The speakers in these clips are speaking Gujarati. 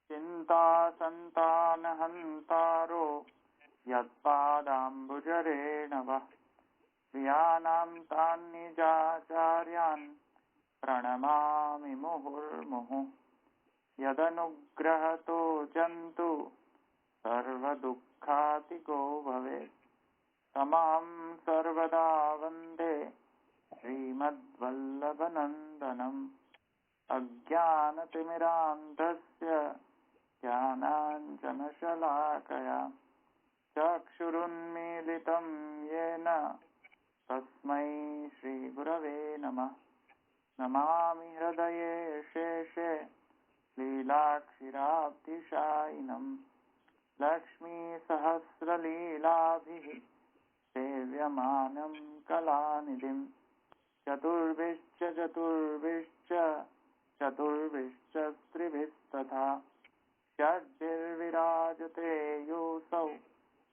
चिंता संतानहंतारो यत्पादाम्बुजरेणवः प्रियाणां तान्निजाचार्यान् प्रणमामि मुहुर्मुहुः यदनुग्रहतो जन्तु सर्वदुःखातिको भवेत् तमां सर्वदा वन्दे श्रीमद्वल्लभनन्दनम् अज्ञानतिमिरान्धस्य ज्ञानाञ्जनशलाकया चक्षुरुन्मीलितं येन तस्मै श्रीगुरवे नमः। नमामि हृदये शेषे लीलाक्षिराब्धिशायिनम् लक्ष्मीसहस्रलीलाभिः सेव्यमानं कलानिधिम् चतुर्भिश्च स्त्रिभिस्तथा षड्भिर्विराजते योऽसौ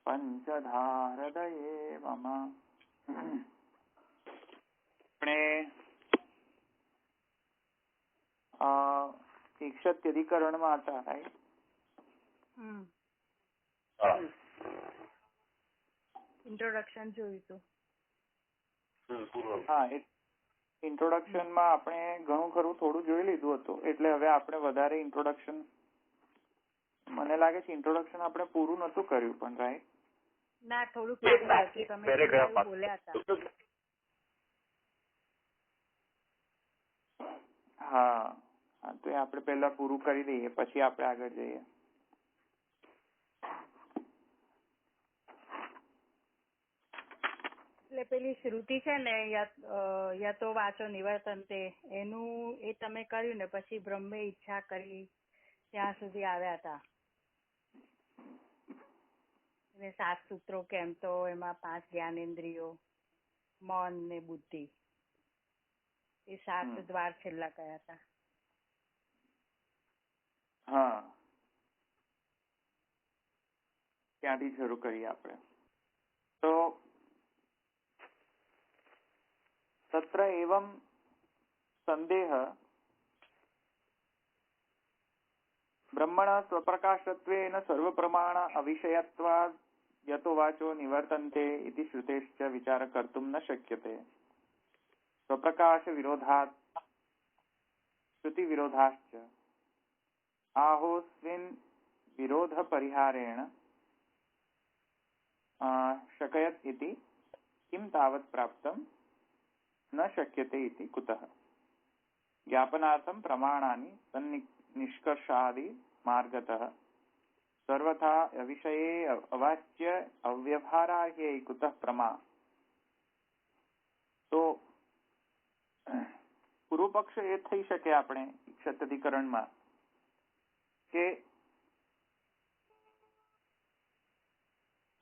पंचधा हृदये मम। इक्षत्यधिकरण में आता है। इंट्रोडक्शन જોયું તો હા, ઇન્ટ્રોડક્શન માં આપણે ઘણું ખરું થોડું જોઈ લીધું હતું, એટલે હવે આપણે વધારે ઇન્ટ્રોડક્શન, મને લાગે છે ઇન્ટ્રોડક્શન આપણે પૂરું નતું કર્યું પણ, રાઈટ? ના, થોડું તમે બોલ્યા હતા. હા, તો એ આપણે પહેલા પૂરું કરી દઈએ, પછી આપણે આગળ જઈએ. એટલે પેલી શ્રુતિ છે ને, યતો વાચો નિવર્તન્તે, એનું એ તમે કર્યું ને, પછી બ્રહ્મે ઈચ્છા કરી ત્યાં સુધી આવ્યા હતા. અને 7 સૂત્રો કેમ, તો એમાં 5 જ્ઞાનેન્દ્રિયો, મન ને બુદ્ધિ, એ 7 દ્વાર છેલ્લા કયા હતા? હા, ત્યાંથી શરૂ કરીએ આપણે. તો तत्र एवं संदेह ब्रह्मण स्वप्रकाशत्वेन सर्वप्रमाण अविषयत्वात् यतो वाचो निवर्तन्ते इति श्रुतेश्च विचार कर्तुं न शक्यते। स्वप्रकाश विरोधात् श्रुति विरोधाश्च आहोस्मिन् विरोध परिहारेण शक्यत इति किं तावत् प्राप्तम् न शक्यते इति कुतः? ज्ञापनार्थं प्रमाणानि तन्निष्कर्षादि मार्गतः सर्वथा अविषये अवाच्य अव्यवहारार्हे कुतः प्रमा? तो પૂર્વ પક્ષ એ થઈ શકે આપણે ક્ષત્રિકરણમાં કે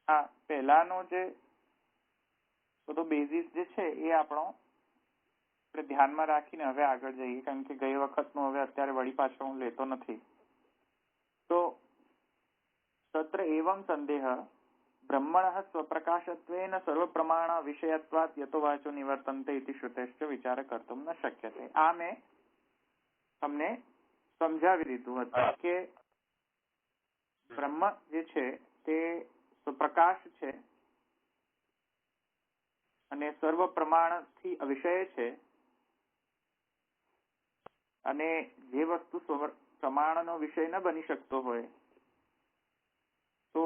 આ પહેલાનો જે બધો બેઝિસ જે છે એ આપણો આપણે ધ્યાનમાં રાખીને હવે આગળ જઈએ, કારણ કે ગઈ વખતનું હવે અત્યારે વળી પાછો હું લેતો નથી. તો તત્ર એવં સંદેહ બ્રહ્મણઃ સ્વપ્રકાશત્વેન સર્વપ્રમાણ વિષયત્વાत् યતો વાચો નિવર્તન્તે ઇતિ શ્રુતેશ્ચ વિચાર કર્તુમ ન શક્યતે. આ મેં તમને સમજાવી દીધું હતું કે બ્રહ્મ જે છે તે સ્વપ્રકાશ છે અને સર્વ પ્રમાણથી અવિષય છે, અને જે વસ્તુ પ્રમાણનો વિષય ન બની શકતો હોય તો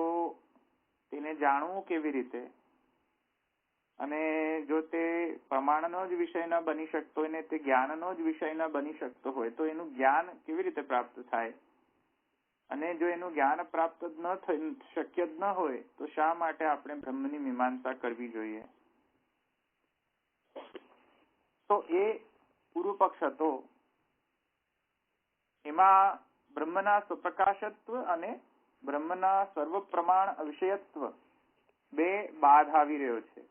તેને જાણવું કેવી રીતે, અને જો તે પ્રમાણનો જ વિષય ન બની શકતો હોય ને તે જ્ઞાનનો જ વિષય ન બની શકતો હોય તો એનું જ્ઞાન કેવી રીતે પ્રાપ્ત થાય, અને જો એનું જ્ઞાન પ્રાપ્ત જ ન શક્ય જ ન હોય તો શા માટે આપણે બ્રહ્મની મીમાંસા કરવી જોઈએ? તો એ પૂર્વ પક્ષ હતો. એમાં બ્રહ્મના સ્વપ્રકાશત્વ અને બ્રહ્મના સર્વ પ્રમાણ અવિષયત્વ બે બાદ આવી રહ્યો છે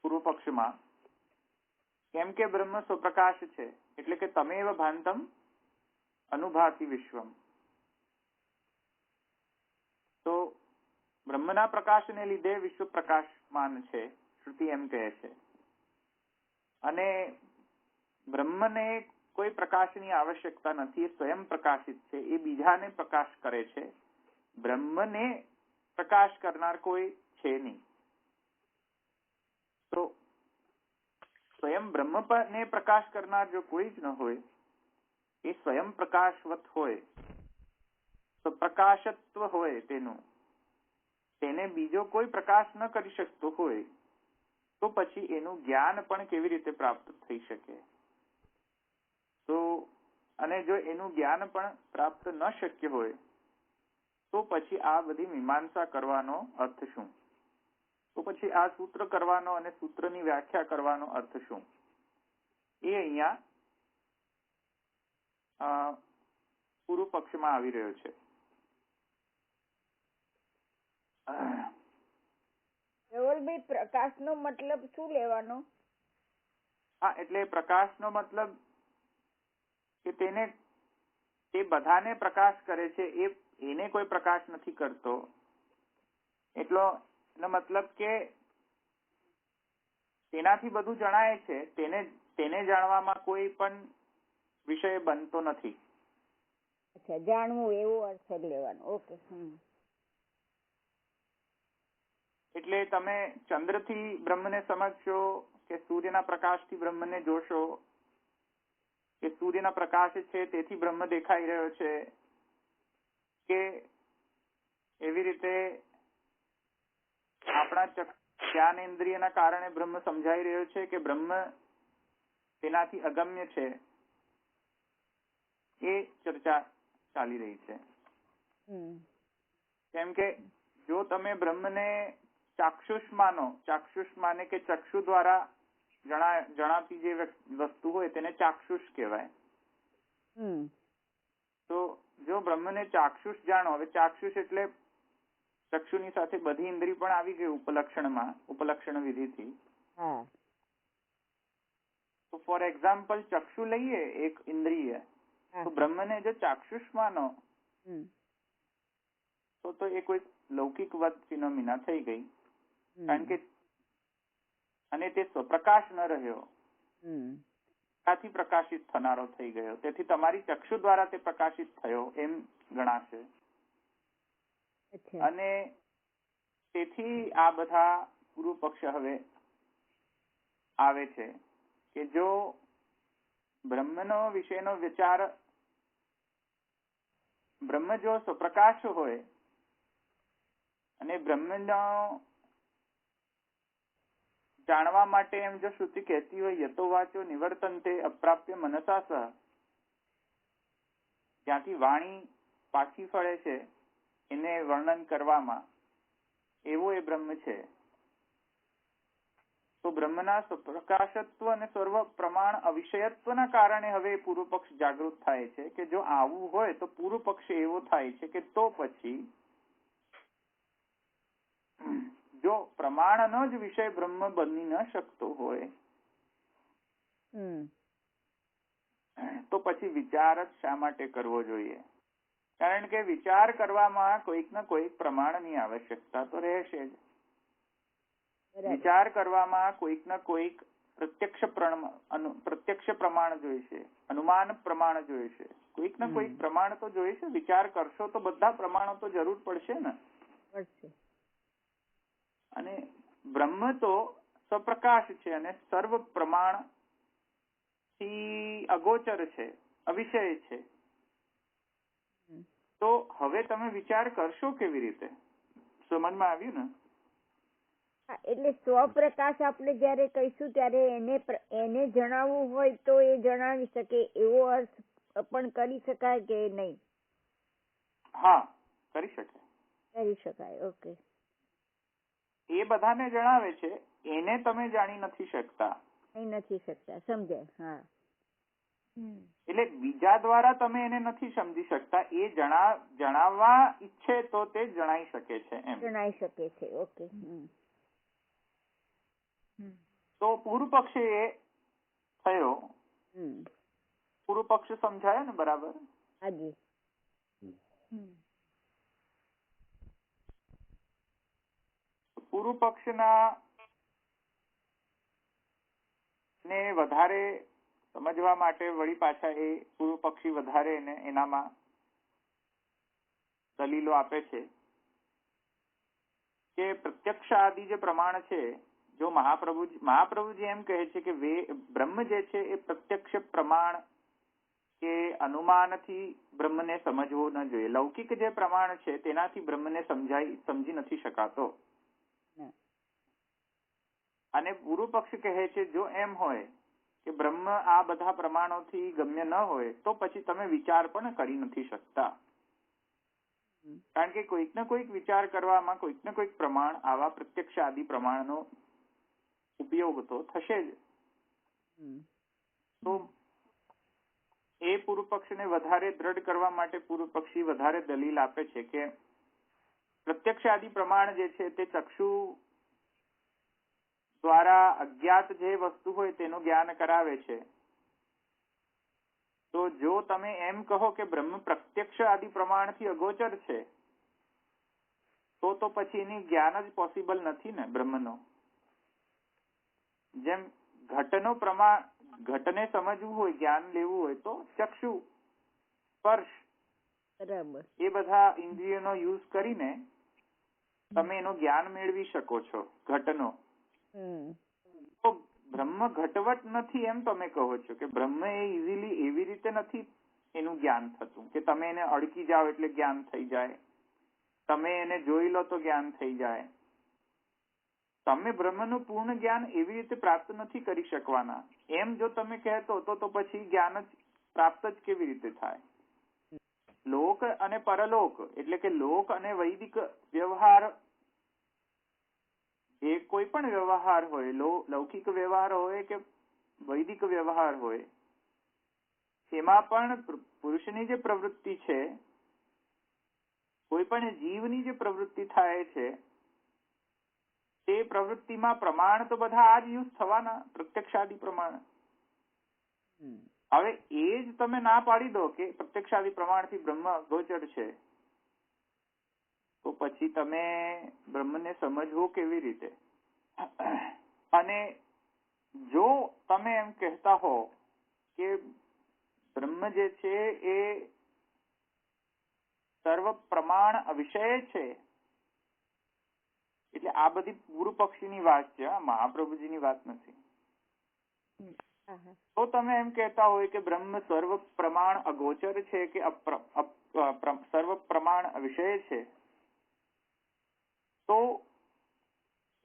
પૂર્વ પક્ષમાં. કેમ કે બ્રહ્મ સ્વપ્રકાશ છે એટલે કે તમેવ ભાંતમ અનુભાતિ વિશ્વમ. તો બ્રહ્મના પ્રકાશને લીધે વિશ્વ પ્રકાશમાન છે, શ્રુતિ એમ કહે છે. અને બ્રહ્મને કોઈ પ્રકાશની આવશ્યકતા નથી, એ સ્વયં પ્રકાશિત છે, એ બીજાને પ્રકાશ કરે છે. બ્રહ્મને પ્રકાશ કરનાર કોઈ છે નહીં. તો સ્વયં બ્રહ્મને પ્રકાશ કરનાર જો કોઈ જ ન હોય, એ સ્વયં પ્રકાશવત હોય, તો પ્રકાશત્વ હોય તેનું, તેને બીજો કોઈ પ્રકાશ ન કરી શકતો હોય, તો પછી એનું જ્ઞાન પણ કેવી રીતે પ્રાપ્ત થઈ શકે? તો અને જો એનું જ્ઞાન પણ પ્રાપ્ત ન શક્ય હોય, તો પછી આ બધી મીમાંસા કરવાનો અર્થ શું? તો પછી આ સૂત્ર કરવાનો અને સૂત્રની વ્યાખ્યા કરવાનો અર્થ શું? એ અહીંયા પૂર્વ પક્ષમાં આવી રહ્યો છે. ધવલભાઈ, પ્રકાશનો મતલબ શું લેવાનો? હા, એટલે પ્રકાશનો મતલબ કે તે બધાને પ્રકાશ કરે છે, એને કોઈ પ્રકાશ નથી કરતો. એનો મતલબ કે તેનાથી બધું જણાય છે, તેને જાણવામાં કોઈ પણ વિષય બનતો નથી. અચ્છા, જાણવું એવો અર્થ લેવાનો. ઓકે. એટલે તમે ચંદ્રથી બ્રહ્મને સમજશો કે સૂર્યના પ્રકાશથી બ્રહ્મને જોશો, કે સૂર્યના પ્રકાશ છે તેથી બ્રહ્મ દેખાઈ રહ્યો છે, કે એવી રીતે આપણા જ્ઞાનેન્દ્રિયના કારણે બ્રહ્મ સમજાઈ રહ્યો છે, કે બ્રહ્મ તેનાથી અગમ્ય છે, એ ચર્ચા ચાલી રહી છે. કેમ કે જો તમે બ્રહ્મને ચાક્ષુષ માને કે ચક્ષુ દ્વારા જણાતી જે વસ્તુ હોય તેને ચાક્ષુષ કહેવાય. તો જો બ્રહ્મને ચાક્ષુષ જાણો, હવે ચાક્ષુષ એટલે ચક્ષુની સાથે બધી ઇન્દ્રિય પણ આવી ગઈ ઉપલક્ષણ વિધિથી. તો ફોર એક્ઝામ્પલ ચક્ષુ લઈએ એક ઇન્દ્રિય, તો બ્રહ્મને જો ચાક્ષુષ માનો તો એ કોઈ લૌકિક વત ફિનોમિના થઈ ગઈ. કારણ કે અને તે સ્વપ્રકાશ ન રહ્યો, ત્યાંથી પ્રકાશિત થનારો થઈ ગયો, તેથી તમારી ચક્ષુ દ્વારા તે પ્રકાશિત થયો એમ ગણાશે. અને તેથી આ બધા પૂર્વ પક્ષ હવે આવે છે કે જો બ્રહ્મનો વિષયનો વિચાર, બ્રહ્મ જો સ્વપ્રકાશ હોય અને બ્રહ્મનો જાણવા માટે એમ જો શ્રુતિ કહેતી હોય યતો વાચો નિવર્તન્તે અપ્રાપ્ય મનસા સહ, ત્યાંથી વાણી પાછી ફળે છે એને વર્ણન કરવામાં, એવો એ બ્રહ્મ છે. તો બ્રહ્મના સ્વપ્રકાશત્વ અને સર્વ પ્રમાણ અવિષયત્વના કારણે હવે પૂર્વ પક્ષ જાગૃત થાય છે કે જો આવું હોય તો પૂર્વ પક્ષ એવો થાય છે કે તો પછી જો પ્રમાણનો જ વિષય બ્રહ્મ બની ન શકતો હોય તો પછી વિચાર જ શા માટે કરવો જોઈએ? કારણ કે વિચાર કરવામાં કોઈક ને કોઈક પ્રમાણની આવશ્યકતા તો રહેશે જ. વિચાર કરવામાં કોઈક ને કોઈક પ્રત્યક્ષ પ્રમાણ જોઈશે, અનુમાન પ્રમાણ જોઈશે, કોઈક ને કોઈક પ્રમાણ તો જોઈશે. વિચાર કરશો તો બધા પ્રમાણો તો જરૂર પડશે ને. અને બ્રહ્મ તો સ્વપ્રકાશ છે અને સર્વ પ્રમાણ થી અગોચર છે, અવિષય છે. તો હવે તમે વિચાર કરશો કેવી રીતે? સમજમાં આવ્યું ને? એટલે સ્વપ્રકાશ આપણે જયારે કહીશું ત્યારે એને જણાવવું હોય તો એ જણાવી શકે એવો અર્થ પણ કરી શકાય કે નહીં? હા, કરી શકાય. કરી શકાય. ઓકે. એ બધાને જણાવે છે, એને તમે જાણી નથી શકતા. સમજાય. હા. એટલે બીજા દ્વારા તમે એને નથી સમજી શકતા. એ જણાવવા ઈચ્છે તો તે જણાઈ શકે છે એમ. જણાઈ શકે છે. ઓકે. તો પૂર્વ પક્ષ એ થયો. પૂર્વ પક્ષ સમજાયો ને બરાબર? હાજી. પૂર્વ પક્ષના ને વધારે સમજવા માટે વળી પાછા એ પૂર્વ પક્ષી વધારે એને એનામાં દલીલો આપે છે કે પ્રત્યક્ષ આદિ જે પ્રમાણ છે, જો મહાપ્રભુજી એમ કહે છે કે બ્રહ્મ જે છે એ પ્રત્યક્ષ પ્રમાણ કે અનુમાનથી બ્રહ્મને સમજવો ન જોઈએ. લૌકિક જે પ્રમાણ છે તેનાથી બ્રહ્મને સમજી નથી શકાતો. અને પૂર્વ પક્ષ કહે છે જો એમ હોય કે બ્રહ્મ આ બધા પ્રમાણોથી ગમ્ય ન હોય તો પછી તમે વિચાર પણ કરી નથી શકતા. કારણ કે કોઈક ને કોઈક વિચાર કરવામાં કોઈક ને કોઈક પ્રમાણ આવા પ્રત્યક્ષ આદિ પ્રમાણનો ઉપયોગ તો થશે જ. તો એ પૂર્વ પક્ષને વધારે દ્રઢ કરવા માટે પૂર્વ પક્ષી વધારે દલીલ આપે છે કે પ્રત્યક્ષ આદિ પ્રમાણ જે છે તે ચક્ષુ દ્વારા અજ્ઞાત જે વસ્તુ હોય તેનું જ્ઞાન કરાવે છે. તો જો તમે એમ કહો કે બ્રહ્મ પ્રત્યક્ષ આદિ પ્રમાણથી અગોચર છે તો પછી એની જ્ઞાન જ પોસિબલ નથી ને બ્રહ્મનો. જેમ ઘટનો પ્રમાણ, ઘટને સમજવું હોય, જ્ઞાન લેવું હોય તો ચક્ષુ, સ્પર્શ એ બધા ઇન્દ્રિયોનો યુઝ કરીને તમે એનું જ્ઞાન મેળવી શકો છો ઘટનો. તો બ્રહ્મ ઘટવટ નથી એમ તમે કહો છો કે બ્રહ્મ એ ઇઝીલી એવી રીતે નથી એનું જ્ઞાન થતું કે તમે એને અડકી જાઓ એટલે જ્ઞાન થઈ જાય, તમે એને જોઈ લો તો જ્ઞાન થઈ જાય. તમે બ્રહ્મનું પૂર્ણ જ્ઞાન એવી રીતે પ્રાપ્ત નથી કરી શકવાના. એમ જો તમે કહેતો તો પછી જ્ઞાન જ પ્રાપ્ત જ કેવી રીતે થાય? લોક અને પરલોક એટલે કે લોક અને વૈદિક વ્યવહાર, એ કોઈ પણ વ્યવહાર હોય, લૌકિક વ્યવહાર હોય કે વૈદિક વ્યવહાર હોય, એમાં પણ પુરુષની જે પ્રવૃત્તિ છે, કોઈ પણ જીવની જે પ્રવૃત્તિ થાય છે તે પ્રવૃત્તિમાં પ્રમાણ તો બધા આ જ યુઝ થવાના, પ્રત્યક્ષાદિ પ્રમાણ. હવે એ જ તમે ના પાડી દો કે પ્રત્યક્ષાદિ પ્રમાણથી બ્રહ્મ અગોચર છે, તો પછી તમે બ્રહ્મને સમજવો કેવી રીતે? અને જો તમે એમ કહેતા હો કે બ્રહ્મ જે છે એ સર્વ પ્રમાણ વિષય છે, એટલે આ બધી પૂર્વ પક્ષીની વાત છે, મહાપ્રભુજીની વાત નથી. તો તમે એમ કહેતા હોય કે બ્રહ્મ સર્વ પ્રમાણ અગોચર છે કે સર્વ પ્રમાણ વિષય છે, તો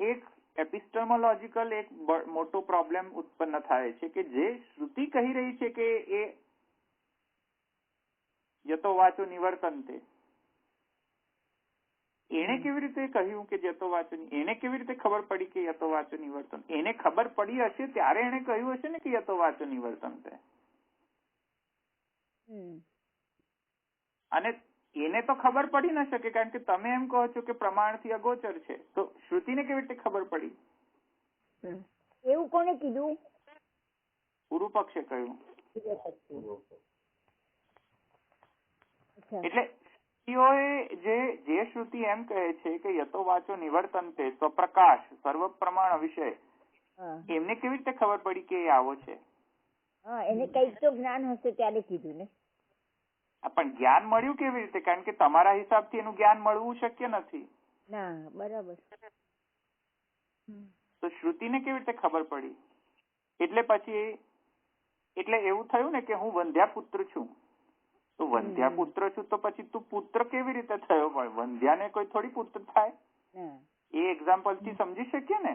એક એપિસ્ટેમોલોજીકલ એક મોટો પ્રોબ્લેમ ઉત્પન્ન થાય છે કે જે શ્રુતિ કહી રહી છે કે એ યતો વાચો નિવર્તન્તે, એને કેવી રીતે કહ્યું કે યતો વાચો? એને કેવી રીતે ખબર પડી કે યતો વાચો નિવર્તન? એને ખબર પડી હશે ત્યારે એને કહ્યું હશે ને કે યતો વાચો નિવર્તન્તે. અને એને તો ખબર પડી ન શકે કારણ કે તમે એમ કહો છો કે પ્રમાણથી અગોચર છે, તો શ્રુતિને કેવી રીતે ખબર પડી? એવું કોને કીધું? પૂર્વ પક્ષે કહ્યું. એટલે જે શ્રુતિ એમ કહે છે કે યતો વાચો નિવર્તન્તે સ્વપ્રકાશ સર્વ પ્રમાણ વિષય, એમને કેવી રીતે ખબર પડી કે એ આવો છે? એને કઈક તો જ્ઞાન હશે ત્યારે કીધું ને. પણ જ્ઞાન મળ્યું કેવી રીતે? કારણ કે તમારા હિસાબથી એનું જ્ઞાન મળવું શક્ય નથી. ના, બરાબર. તો શ્રુતિને કેવી રીતે ખબર પડી? એટલે પછી એવું થયું ને કે હું વંધ્યા પુત્ર છું. તો વંધ્યા પુત્ર છું તો પછી તું પુત્ર કેવી રીતે થયો? પણ વંધ્યાને કોઈ થોડી પુત્ર થાય? એ એક્ઝામ્પલ થી સમજી શકીએ ને.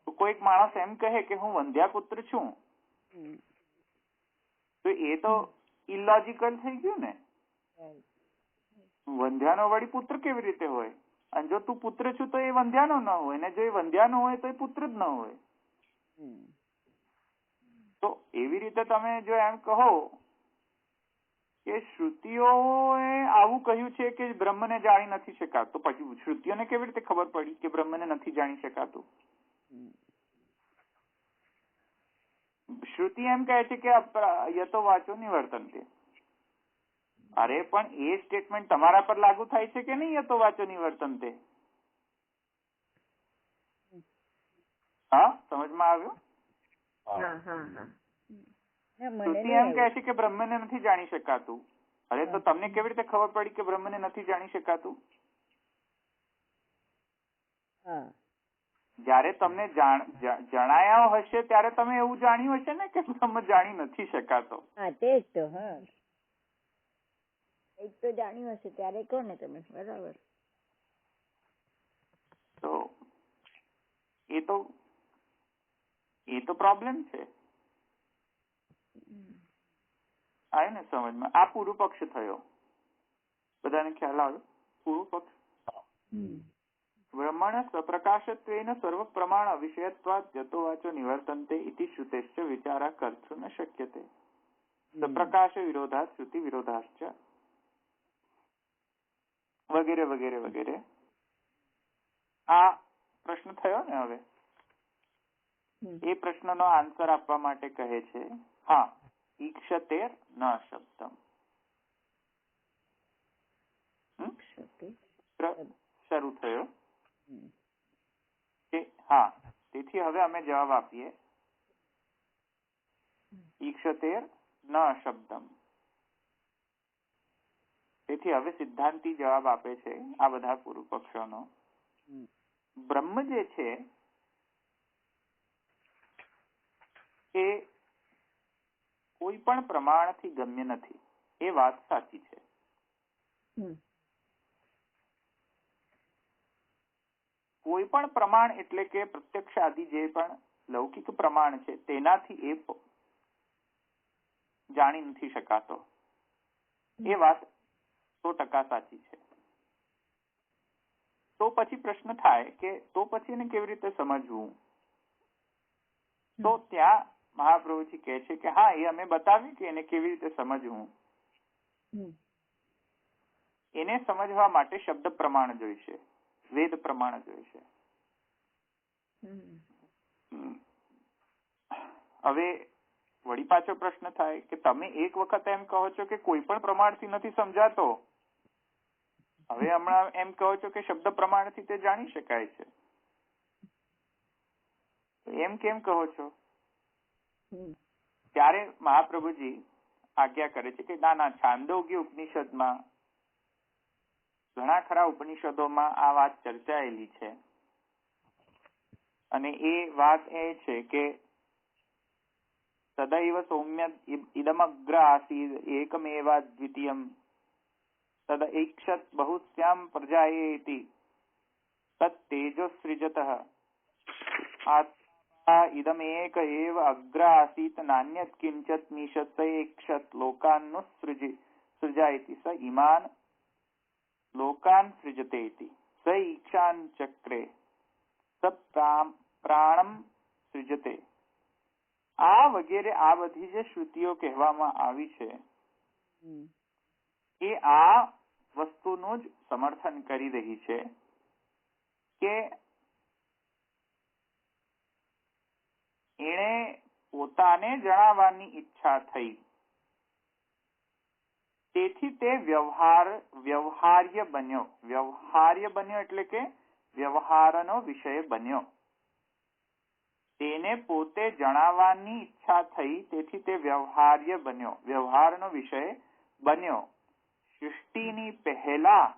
તો કોઈક માણસ એમ કહે કે હું વંધ્યા પુત્ર છું, તો એ તો ઇલોજિકલ થઈ ગયું ને. વંધ્યાનો વળી પુત્ર કેવી રીતે હોય? અને જો તું પુત્ર છું તો એ વંધ્યાનો ન હોય, ને જો એ વંધ્યાનો હોય તો એ પુત્ર જ ન હોય. તો એવી રીતે તમે જો એમ કહો કે શ્રુતિઓએ આવું કહ્યું છે કે બ્રહ્મને જાણી નથી શકાતું, તો પછી શ્રુતિઓને કેવી રીતે ખબર પડી કે બ્રહ્મને નથી જાણી શકાતું? શ્રુતિ એમ કહે છે કે યતો વાચો નિવર્તન્તે. અરે પણ એ સ્ટેટમેન્ટ તમારા પર લાગુ થાય છે કે નહીં? યતો વાચો નિવર્તન્તે. હા, સમજમાં આવ્યું? શ્રુતિ એમ કહે છે કે બ્રહ્મને નથી જાણી શકાતું. અરે તો તમને કેવી રીતે ખબર પડી કે બ્રહ્મને નથી જાણી શકાતું? જયારે તમને જણાયા હશે ત્યારે તમે એવું જાણ્યું હશે ને કે બ્રહ્મ જાણી નથી શકાતો. તે જ તો. એક તો જાણ્યું હશે ત્યારે કહો ને તમે. બરાબર. તો એ તો પ્રોબ્લેમ છે. આવે ને સમજમાં? આ પૂર્વ પક્ષ થયો. બધાને ખ્યાલ આવ્યો? પૂર્વ પક્ષ. બ્રહ્મણ સ્વપ્રકાશત્વેન સર્વ પ્રમાણ અવિષયત્વાદ જતો વાચો નિવર્તન્તે ઇતિ શ્રુતેશ્ચ વિચારા કર્તું ન શક્યતે. સ્વપ્રકાશ વિરોધાત શ્રુતિ વિરોધાશ્ચ વગેરે વગેરે વગેરે. આ પ્રશ્ન થયો ને. હવે એ પ્રશ્નનો આન્સર આપવા માટે કહે છે હા ઈક્ષતેર ન શબ્દમ. શરૂ થયો કે હા તેથી હવે અમે જવાબ આપીએ ઈક્ષતેર ન શબ્દમ. તેથી હવે સિદ્ધાંતી જવાબ આપે છે આ બધા પૂર્વ પક્ષોનો. બ્રહ્મ જે છે એ કોઈ પણ પ્રમાણથી ગમ્ય નથી. એ વાત સાચી છે. કોઈ પણ પ્રમાણ એટલે કે પ્રત્યક્ષ આદિ જે પણ લૌકિક પ્રમાણ છે તેનાથી એ જાણી નથી શકાતો. એ વાત 100% સાચી છે. તો પછી પ્રશ્ન થાય કે તો પછી એને કેવી રીતે સમજવું? તો ત્યાં મહાપ્રભુજી કહે છે કે હા એ અમે બતાવ્યું કે એને કેવી રીતે સમજવું. એને સમજવા માટે શબ્દ પ્રમાણ જોઈશે, વેદ પ્રમાણ જોઈશે. હવે વળી પાછો પ્રશ્ન થાય કે તમે એક વખત એમ કહો છો કે કોઈ પણ પ્રમાણથી નથી સમજાતો, હવે હમણાં એમ કહો છો કે શબ્દ પ્રમાણથી તે જાણી શકાય છે. એમ કેમ કહો છો? ત્યારે મહાપ્રભુજી આજ્ઞા કરે છે કે ના છાંદોગ્ય ઉપનિષદમાં ઘણા ખરા ઉપનિષદોમાં આ વાત ચર્ચાયેલી છે. અને એ વાત એ છે કે સદૈવ સૌમ્ય ઇદમગ્ર આસીદ એકમેવા દ્વિતીયમ તદ ઈક્ષત બહુસ્યામ પ્રજાયેતિ તત તેજોસૃજતઃ ઇદમેક એવ અગ્ર આસીત નાન્યત કિંચત નિષત ઈક્ષત લોકાન્નુસૃજાયતિ સ ઇમાન લોકાન સૃજતેતિ સ ઈક્ષાન ચક્રે સ પ્રાણમ સૃજતે. આ વગેરે આ બધી જે શ્રુતિઓ કહેવામાં આવી છે એ આ વસ્તુનું જ સમર્થન કરી રહી છે કે એણે પોતાને જણાવવાની ઈચ્છા થઈ તેથી તે વ્યવહાર્ય બન્યો. વ્યવહાર્ય બન્યો એટલે કે વ્યવહારનો વિષય બન્યો. તેને પોતે જણાવવાની ઈચ્છા થઈ તેથી તે વ્યવહાર્ય બન્યો, વ્યવહારનો વિષય બન્યો. સૃષ્ટિની પહેલા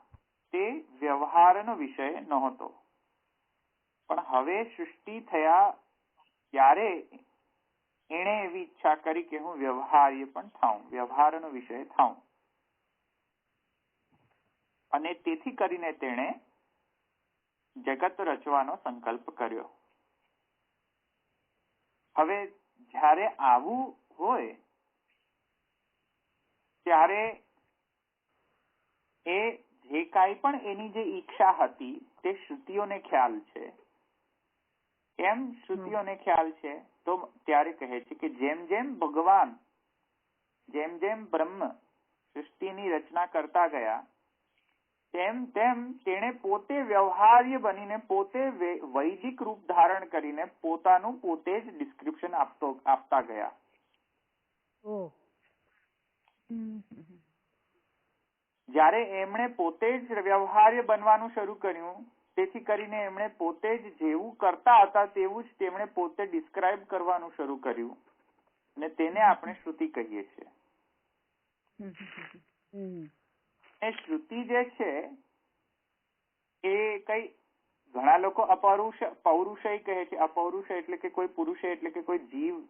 તે વ્યવહારનો વિષય નહોતો, પણ હવે સૃષ્ટિ થયા ત્યારે એણે એવી ઈચ્છા કરી કે હું વ્યવહાર્ય પણ થાઉં, વ્યવહારનો વિષય થાઉં. અને તેથી કરીને તેણે જગત રચવાનો સંકલ્પ કર્યો. હવે જ્યારે આવું હોય ત્યારે એ જે કાંઈ પણ એની જે ઈચ્છા હતી તે શ્રુતિઓને ખ્યાલ છે. કેમ શ્રુતિઓને ખ્યાલ છે? તો ત્યારે કહે છે કે જેમ જેમ ભગવાન, જેમ જેમ બ્રહ્મ સૃષ્ટિની રચના કરતા ગયા તેમ તેમ તેણે પોતે વ્યવહાર્ય બનીને પોતે વૈદિક રૂપ ધારણ કરીને પોતાનું પોતે જ ડિસ્ક્રિપ્શન આપતા ગયા. જ્યારે એમણે પોતે જ વ્યવહાર્ય બનવાનું શરૂ કર્યું તેથી કરીને એમણે પોતે જ જેવું કરતા હતા તેવું જ તેમણે પોતે ડિસ્ક્રાઇબ કરવાનું શરૂ કર્યું. અને તેને આપણે શ્રુતિ કહીએ છીએ. એ શ્રુતિ જે છે એ કઈ ઘણા લોકો પૌરુષય કહે છે. અપૌરુષય એટલે કે કોઈ પુરુષય એટલે કે કોઈ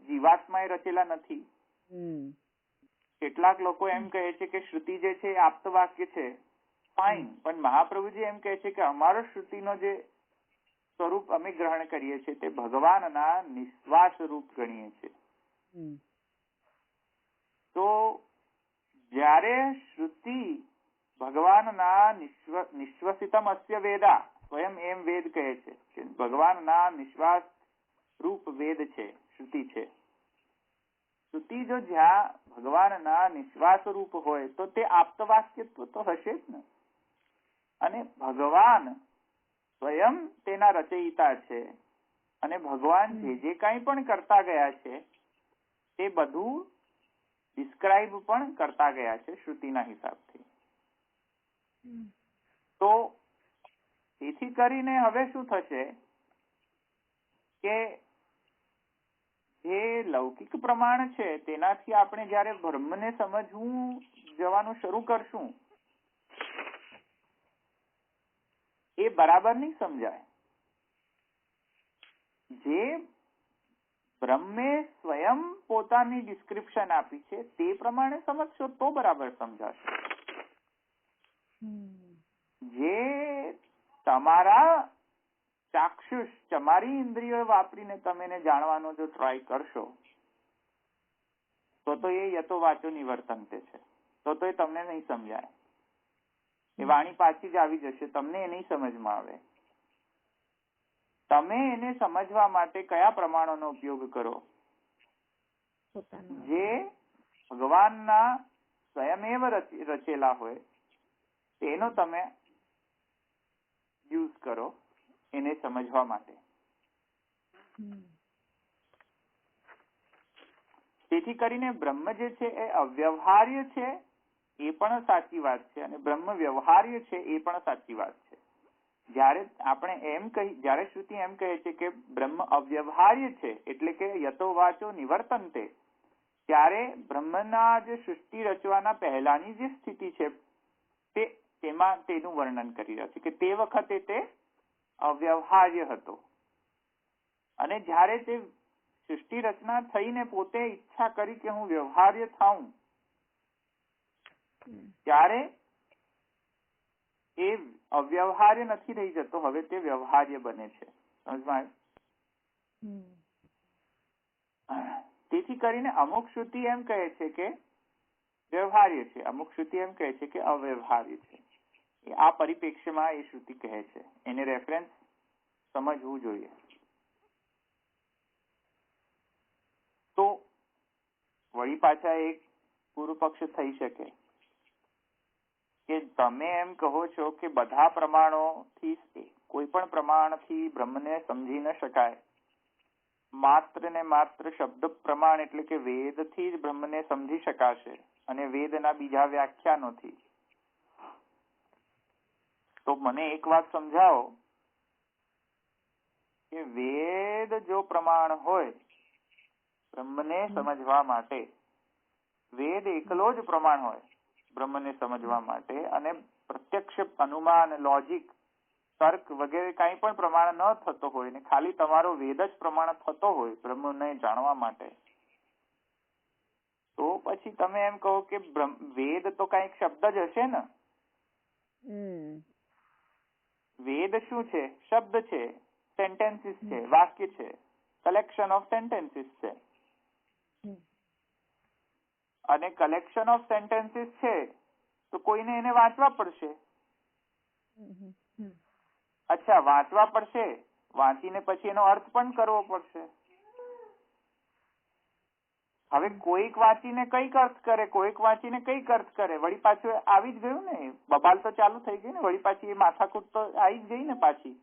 જીવાત્માએ રચેલા નથી. કેટલાક લોકો એમ કહે છે કે શ્રુતિ જે છે એ આપ્ત વાક્ય છે. ફાઇન, પણ મહાપ્રભુજી એમ કહે છે કે અમારો શ્રુતિનો જે સ્વરૂપ અમે ગ્રહણ કરીએ છીએ તે ભગવાનના નિશ્વાસ રૂપ ગણીએ છીએ. તો જ્યારે શ્રુતિ ભગવાનના નિશ્વસિતમ અસ્ય વેદા, સ્વયં એમ વેદ કહે છે કે ભગવાનના નિશ્વાસ રૂપ વેદ છે, શ્રુતિ છે. શ્રુતિ જો જ્યાં ભગવાનના નિશ્વાસ રૂપ હોય તો તે આપ્તવાક્યત્વ તો હશે જ ને. અને ભગવાન સ્વયં તેના રચયિતા છે અને ભગવાન જે કાંઈ પણ કરતા ગયા છે તે બધું ડિસ્ક્રાઇબ પણ કરતા ગયા છે શ્રુતિના હિસાબથી. તો તેથી કરીને હવે શું થશે કે જે લૌકિક પ્રમાણ છે તેનાથી આપણે જયારે બ્રહ્મને સમજવું જવાનું શરૂ કરશું એ બરાબર નહીં સમજાય. જે બ્રહ્મે સ્વયં પોતાની ડિસ્ક્રિપ્શન આપી છે તે પ્રમાણે સમજશો તો બરાબર સમજાશે. જે તમારા ચાક્ષુષ, તમારી ઇન્દ્રિયો વાપરીને તમે એને જાણવાનો જો ટ્રાય કરશો તો એ યતો વાચો નિવર્તન્તે છે. તો એ તમને નહીં સમજાય. એ વાણી પાછી જ આવી જશે, તમને એ નહીં સમજમાં આવે. તમે એને સમજવા માટે કયા પ્રમાણોનો ઉપયોગ કરો? જે ભગવાનના સ્વયમેવ રચેલા હોય તેનો તમે યુઝ કરો એને સમજવા માટે. તેથી કરીને બ્રહ્મ જે છે એ અવ્યવહાર્ય છે એ પણ સાચી વાત છે અને બ્રહ્મ વ્યવહાર્ય છે એ પણ સાચી વાત છે. જ્યારે શ્રુતિ એમ કહે છે કે બ્રહ્મ અવ્યવહાર્ય છે એટલે કે યતો વાચો નિવર્તન્તે, ત્યારે બ્રહ્મના જે સૃષ્ટિ રચવાના પહેલાની જે સ્થિતિ છે તેમાં તેનું વર્ણન કરી રહ્યા છે કે તે વખતે તે અવ્યવહાર્ય હતો અને જ્યારે તે સૃષ્ટિ રચના થઈને પોતે ઈચ્છા કરી કે હું વ્યવહાર્ય થાઉં ત્યારે એ અવ્યવહાર્ય નથી રહી જતો, હવે તે વ્યવહાર્ય બને છે. સમજમાં આવ્યું? તેથી કરીને અમુક શ્રુતિ એમ કહે છે કે વ્યવહાર્ય છે, અમુક શ્રુતિ એમ કહે છે કે અવ્યવહાર્ય છે. આ પરિપ્રેક્ષ્યમાં એ શ્રુતિ કહે છે, એને રેફરન્સ સમજવું જોઈએ. તો વળી પાછા એક પૂર્વ પક્ષ થઈ શકે કે તમે એમ કહો છો કે બધા પ્રમાણોથી કોઈ પણ પ્રમાણથી બ્રહ્મને સમજી ન શકાય, માત્ર ને માત્ર શબ્દ પ્રમાણ એટલે કે વેદથી જ બ્રહ્મને સમજી શકાશે અને વેદના બીજા વ્યાખ્યાનોથી. તો મને એક વાત સમજાવો કે વેદ જો પ્રમાણ હોય બ્રહ્મને સમજવા માટે, વેદ એકલો જ પ્રમાણ હોય બ્રહ્મને સમજવા માટે અને પ્રત્યક્ષ અનુમાન, લોજિક, તર્ક વગેરે કાંઈ પણ પ્રમાણ ન થતો હોય ને ખાલી તમારો વેદ જ પ્રમાણ થતો હોય બ્રહ્મને જાણવા માટે, તો પછી તમે એમ કહો કે વેદ તો કઈક શબ્દ જ હશે ને. વેદ શું છે? શબ્દ છે, સેન્ટેન્સીસ છે, વાક્ય છે, કલેક્શન ઓફ સેન્ટેન્સીસ છે. અને કલેક્શન ઓફ સેન્ટેન્સીસ છે તો કોઈને એને વાંચવા પડશે. અચ્છા, વાંચવા પડશે, વાંચીને પછી એનો અર્થ પણ કરવો પડશે. હવે કોઈક વાંચીને કઈક અર્થ કરે, કોઈક વાંચીને કઈક અર્થ કરે, વળી પાછું આવી જ ગયું ને, બબાલ તો ચાલુ થઈ ગઈ ને, વળી પાછી એ માથાકૂટ તો આવી જ ગઈ ને પાછી.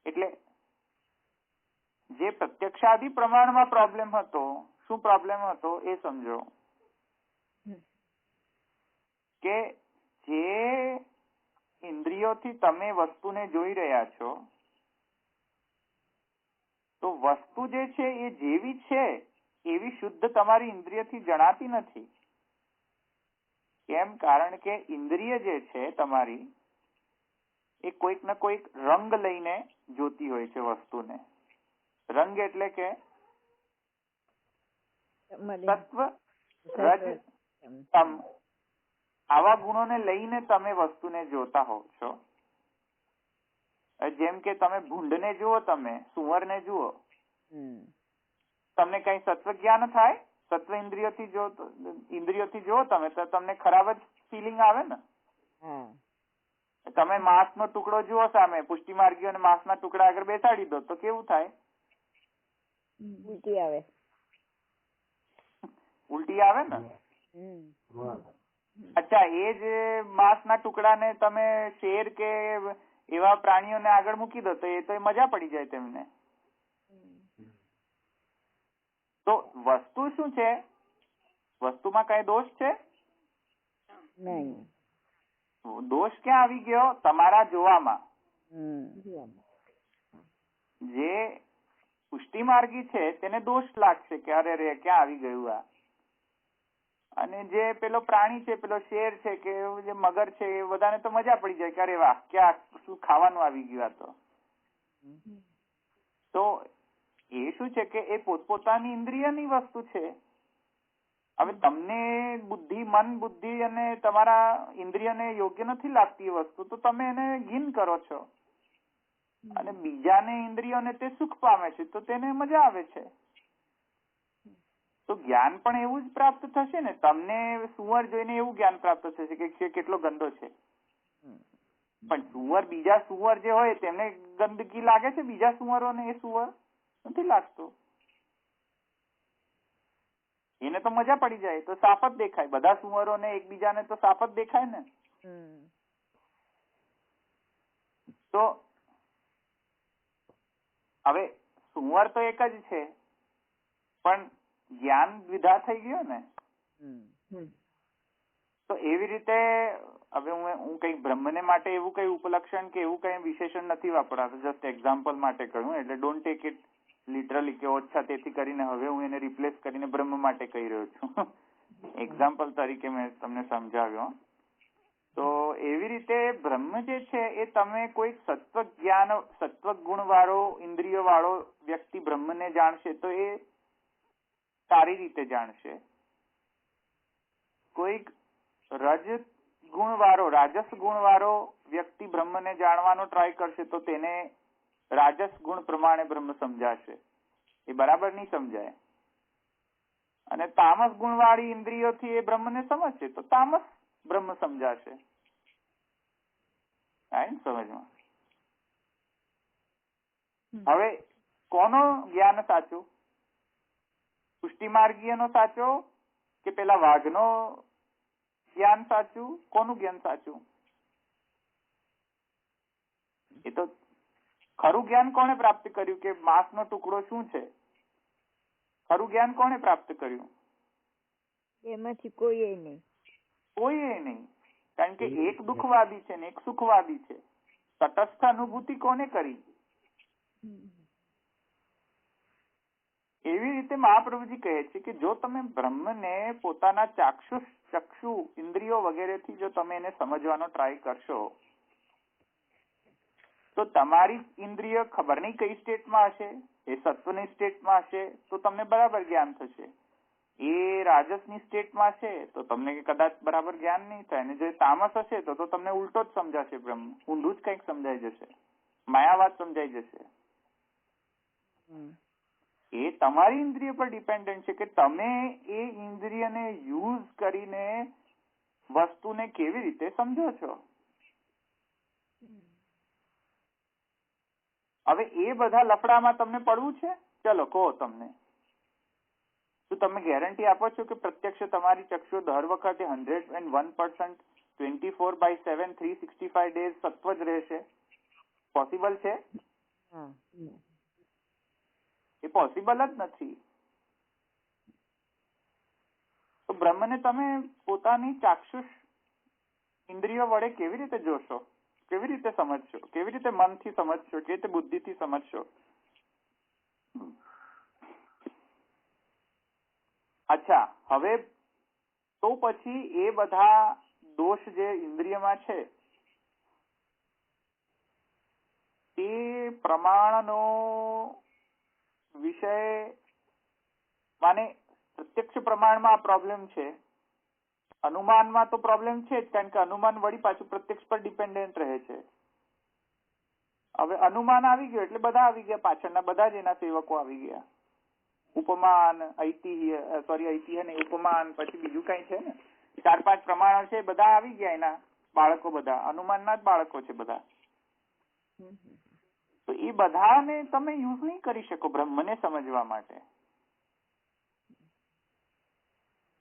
એટલે જે પ્રત્યક્ષાદિ પ્રમાણમાં પ્રોબ્લેમ હતો, શું પ્રોબ્લેમ હતો એ સમજો કે જે ઇન્દ્રિયોથી તમે વસ્તુને જોઈ રહ્યા છો તો વસ્તુ જે છે એ જેવી છે એવી શુદ્ધ તમારી ઇન્દ્રિયથી જણાતી નથી. કેમ? કારણ કે ઇન્દ્રિય જે છે તમારી એ કોઈક ને કોઈક રંગ લઈને જોતી હોય છે વસ્તુને. રંગ એટલે કે સત્વ, રજ, તમ, આવા ગુણોને લઈને તમે વસ્તુને જોતા હોવ છો. જેમ કે તમે ભૂંડને જુઓ, તમે સુવરને જુઓ, તમને કઈ સત્વ જ્ઞાન થાય? સત્વ ઇન્દ્રિયોથી જુઓ તમે તો તમને ખરાબ જ ફિલિંગ આવે ને. તમે માંસનો ટુકડો જુઓ સામે, પુષ્ટિ માર્ગીઓને માંસના ટુકડા આગળ બેસાડી દો તો કેવું થાય? ઉલટી આવે. ઉલટી આવે ને. અચ્છા, એ જ માંસના ટુકડાને તમે શેર કે એવા પ્રાણીઓને આગળ મૂકી દો તો એ મજા પડી જાય તેમને. તો વસ્તુ શું છે? વસ્તુમાં કઈ દોષ છે? નહીં. દોષ ક્યાં આવી ગયો? તમારા જોવામાં. જે પુષ્ટિ માર્ગી છે તેને દોષ લાગશે કે અરે રે ક્યાં આવી ગયું આ. અને જે પેલો પ્રાણી છે, પેલો શેર છે કે જે મગર છે, એ બધાને તો મજા પડી જાય કે અરે વાહ ક્યાં શું ખાવાનું આવી ગયું આ તો. તો એ શું છે કે એ પોતપોતાની ઇન્દ્રિયની વસ્તુ છે. હવે તમને મન બુદ્ધિ અને તમારા ઇન્દ્રિયને યોગ્ય નથી લાગતી એ વસ્તુ, તો તમે એને ઘીન કરો છો. અને બીજાને ઇન્દ્રિયોને તે સુખ પામે છે તો તેને મજા આવે છે. તો જ્ઞાન પણ એવું જ પ્રાપ્ત થશે ને. તમને સુવર જોઈને એવું જ્ઞાન પ્રાપ્ત થશે કે કેટલો ગંદો છે. પણ બીજા સુવર જે હોય તેમને ગંદકી લાગે છે? બીજા સુવરોને એ સુવર નથી લાગતો. એને તો મજા પડી જાય, તો સાફ જ દેખાય. બધા સુવરોને એકબીજાને તો સાફ જ દેખાય ને. તો હવે સુવર તો એક જ છે, પણ જ્ઞાન દ્વિધા થઈ ગયો ને. તો એવી રીતે હવે હું કઈ બ્રહ્મને માટે એવું કઈ ઉપલક્ષણ કે એવું કઈ વિશેષણ નથી વાપરતો. જસ્ટ એક્ઝામ્પલ માટે કહ્યું. એટલે ડોન્ટ ટેક ઇટ લિટરલી કે ઓછા તેથી કરીને હવે હું એને રિપ્લેસ કરીને બ્રહ્મ માટે કહી રહ્યો છું. એક્ઝામ્પલ તરીકે મેં તમને સમજાવ્યો. તો એવી રીતે બ્રહ્મ જે છે એ તમે કોઈ સત્વ ગુણ વાળો ઇન્દ્રિય વાળો વ્યક્તિ બ્રહ્મને જાણશે તો એ સારી રીતે જાણશે. કોઈક રાજસ ગુણ વાળો વ્યક્તિ બ્રહ્મને જાણવાનો ટ્રાય કરશે તો તેને રાજસ ગુણ પ્રમાણે બ્રહ્મ સમજાશે. એ બરાબર નહીં સમજાય. અને તામસ ગુણ વાળી ઇન્દ્રિયોથી એ બ્રહ્મને સમજશે તો તામસ બ્રહ્મ સમજાશે. સમજમાં? હવે કોનો જ્ઞાન સાચું? પુષ્ટિ માર્ગીયનો સાચો કે પેલા વાઘનો જ્ઞાન સાચું? કોનું જ્ઞાન સાચું? એ તો ખરું જ્ઞાન કોણે પ્રાપ્ત કર્યું કે માંસનો ટુકડો શું છે? ખરું જ્ઞાન કોણે પ્રાપ્ત કર્યું? એમાંથી કોઈએ નહીં. કોઈએ નહીં. કારણ કે એક દુઃખવાદી છે ને એક સુખવાદી છે. તટસ્થ અનુભૂતિ કોને કરી? એવી રીતે મહાપ્રભુજી કહે છે કે જો તમે બ્રહ્મને પોતાના ચક્ષુ ઇન્દ્રિયો વગેરેથી જો તમે એને સમજવાનો ટ્રાય કરશો તો તમારી ઇન્દ્રિય ખબર નહીં કઈ સ્ટેટમાં હશે. એ સત્વની સ્ટેટમાં હશે તો તમને બરાબર જ્ઞાન થશે. એ રાજસની સ્ટેટમાં છે તો તમને કદાચ બરાબર જ્ઞાન નહીં થાય. અને જો તામસ હશે તો તમને ઉલટો જ સમજાશે બ્રહ્મ. ઊંધું જ કંઈક સમજાઈ જશે. માયાવાદ સમજાઈ જશે. એ તમારી ઇન્દ્રિય પર ડિપેન્ડન્ટ છે કે તમે એ ઇન્દ્રિયને યુઝ કરીને વસ્તુને કેવી રીતે સમજો છો. હવે એ બધા લફડામાં તમને પડવું છે? ચલો કહો તમને. શું તમે ગેરંટી આપો છો કે પ્રત્યક્ષ તમારી ચક્ષુ દર વખતે 101% 24/7 365 days સત્વ જ રહેશે? પોસિબલ છે? એ પોસિબલ જ નથી. તો બ્રહ્મને તમે પોતાની ચાક્ષુષ ઇન્દ્રિયો વડે કેવી રીતે જોશો? કેવી રીતે સમજશો? કેવી રીતે મનથી સમજશો? કેવી રીતે બુદ્ધિથી સમજશો? અચ્છા, હવે તો પછી એ બધા દોષ જે ઇન્દ્રિયમાં છે એ પ્રમાણનો વિષય માને પ્રત્યક્ષ પ્રમાણમાં આ પ્રોબ્લેમ છે, અનુમાનમાં તો પ્રોબ્લેમ છે જ, કારણ કે અનુમાન વળી પાછું પ્રત્યક્ષ પર ડિપેન્ડન્ટ રહે છે. હવે અનુમાન આવી ગયો એટલે બધા આવી ગયા, પાછળના બધા જ એના સેવકો આવી ગયા. ઉપમાન, ઐતિહ્ય ને ઉપમાન, પછી બીજું કઈ છે ને 4-5 પ્રમાણો છે, બધા આવી ગયા એના બાળકો, બધા અનુમાનના જ બાળકો છે બધા. તો એ બધાને તમે યુઝ નહીં કરી શકો બ્રહ્મને સમજવા માટે,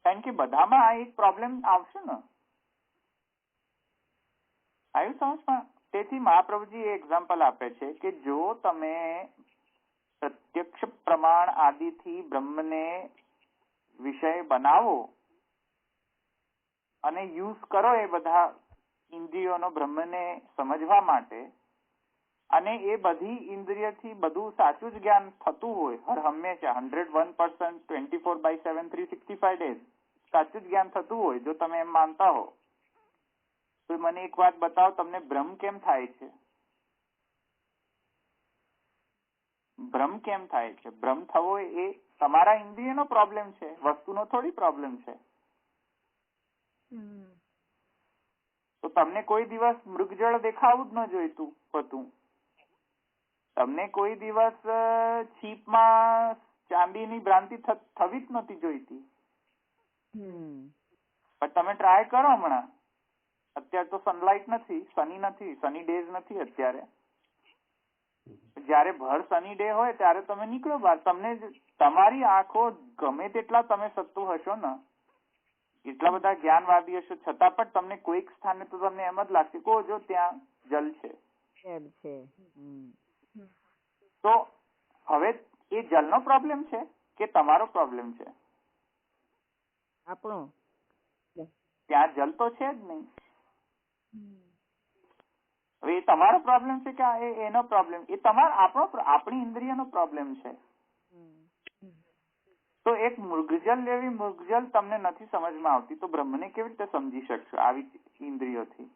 કારણ કે બધામાં આ એક પ્રોબ્લેમ આવશે ને. આવ્યું સમજમાં? તેથી મહાપ્રભુજી એ એક્ઝામ્પલ આપે છે કે જો તમે પ્રત્યક્ષ પ્રમાણ આદિથી બ્રહ્મને વિષય બનાવો અને યુઝ કરો એ બધા ઇન્દ્રિયોનો બ્રહ્મને સમજવા માટે, અને એ બધી ઇન્દ્રિયથી બધું સાચું જ જ્ઞાન થતું હોય હર હંમેશા 101% 24/7 365 days સાચું જ જ્ઞાન થતું હોય, જો તમે એમ માનતા હો, તો મને એક વાત બતાવો, તમને ભ્રમ કેમ થાય છે? ભ્રમ કેમ થાય છે? ભ્રમ થવો એ તમારા ઇન્દ્રિયનો પ્રોબ્લેમ છે, વસ્તુનો થોડી પ્રોબ્લેમ છે. તો તમને કોઈ દિવસ મૃગજળ દેખાવું જ ન જોઈતું હતું, તમને કોઈ દિવસ છીપમાં ચાંદીની ભ્રાંતિ થવી જ નહોતી જોઈતી, પણ તમે ટ્રાય કરો હમણાં. અત્યારે તો સનલાઇટ નથી, સની ડેઝ નથી અત્યારે. જયારે ભર સની ડે હોય ત્યારે તમે નીકળો બહાર, તમને તમારી આંખો ગમે તેટલા તમે સત્તુ હશો ને, એટલા બધા જ્ઞાનવાદી હશો, છતાં પણ તમને કોઈક સ્થાને તો તમને એમ જ લાગશે કે જો ત્યાં જલ છે. તો હવે એ જલનો પ્રોબ્લેમ છે કે તમારો પ્રોબ્લેમ છે? આપણો. ત્યાં જલ તો છે જ નહીં. હવે એ તમારો પ્રોબ્લેમ છે કે એનો પ્રોબ્લેમ? એ આપણી ઇન્દ્રિયનો પ્રોબ્લેમ છે. તો એક મૃગજલ લેવી, મૃગજલ તમને નથી સમજમાં આવતી, તો બ્રહ્મને કેવી રીતે સમજી શકશો આવી ઇન્દ્રિયોથી?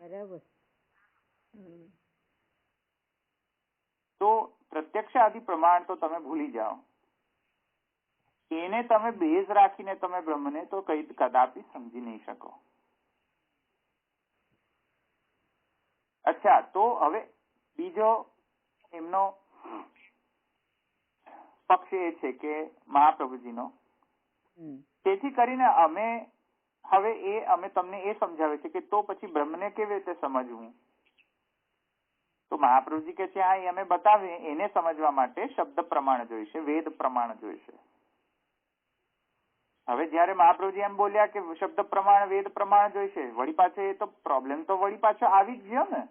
બરાબર. તો પ્રત્યક્ષ આદિ પ્રમાણ તો તમે ભૂલી જાઓ, એને તમે બેઝ રાખીને તમે બ્રહ્મને તો કદાપી સમજી નહીં શકો. અચ્છા, તો હવે બીજો એમનો પક્ષ એ છે કે મહાપ્રભુજીનો, તેથી કરીને અમે તમને એ સમજાવે છે કે તો પછી બ્રહ્મને કેવી રીતે સમજવું. તો મહાપ્રભુજી કે છે હા, અમે બતાવીએ, એને સમજવા માટે શબ્દ પ્રમાણ જોઈશે, વેદ પ્રમાણ જોઈશે. હવે જયારે મહાપ્રભુજી એમ બોલ્યા કે શબ્દ પ્રમાણ વેદ પ્રમાણ જોઈશે, વળી પાછો એ તો પ્રોબ્લેમ તો વળી પાછો આવી જ ગયો ને.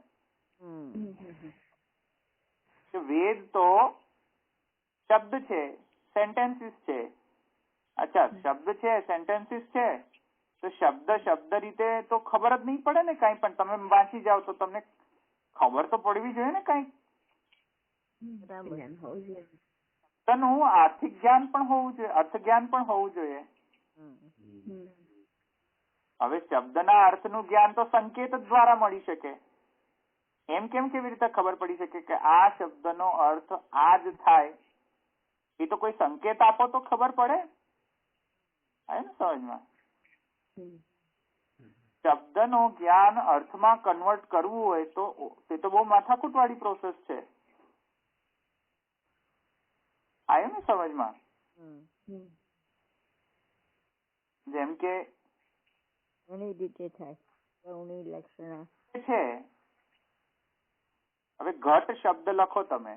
વેદ તો શબ્દ છે, સેન્ટેન્સીસ છે. અચ્છા, શબ્દ છે, સેન્ટેન્સીસ છે, તો શબ્દ રીતે તો ખબર જ નહીં પડે ને કઈ પણ. તમે વાંચી જાઓ તો તમને ખબર તો પડવી જોઈએ ને કઈ. આર્થિક જ્ઞાન પણ હોવું જોઈએ, અર્થ જ્ઞાન પણ હોવું જોઈએ. હવે શબ્દના અર્થનું જ્ઞાન તો સંકેત દ્વારા મળી શકે. એમ કેવી રીતે ખબર પડી શકે કે આ શબ્દનો અર્થ આ જ થાય? એ તો કોઈ સંકેત આપો તો ખબર પડે. આવે ને સમજમાં? શબ્દનો જ્ઞાન અર્થમાં કન્વર્ટ કરવું હોય તો તે તો બહુ માથાકૂટ વાળી પ્રોસેસ છે. આવ્યું ને સમજમાં? જેમ કે ઘણી રીતે થાય છે. હવે ઘટ શબ્દ લખો તમે,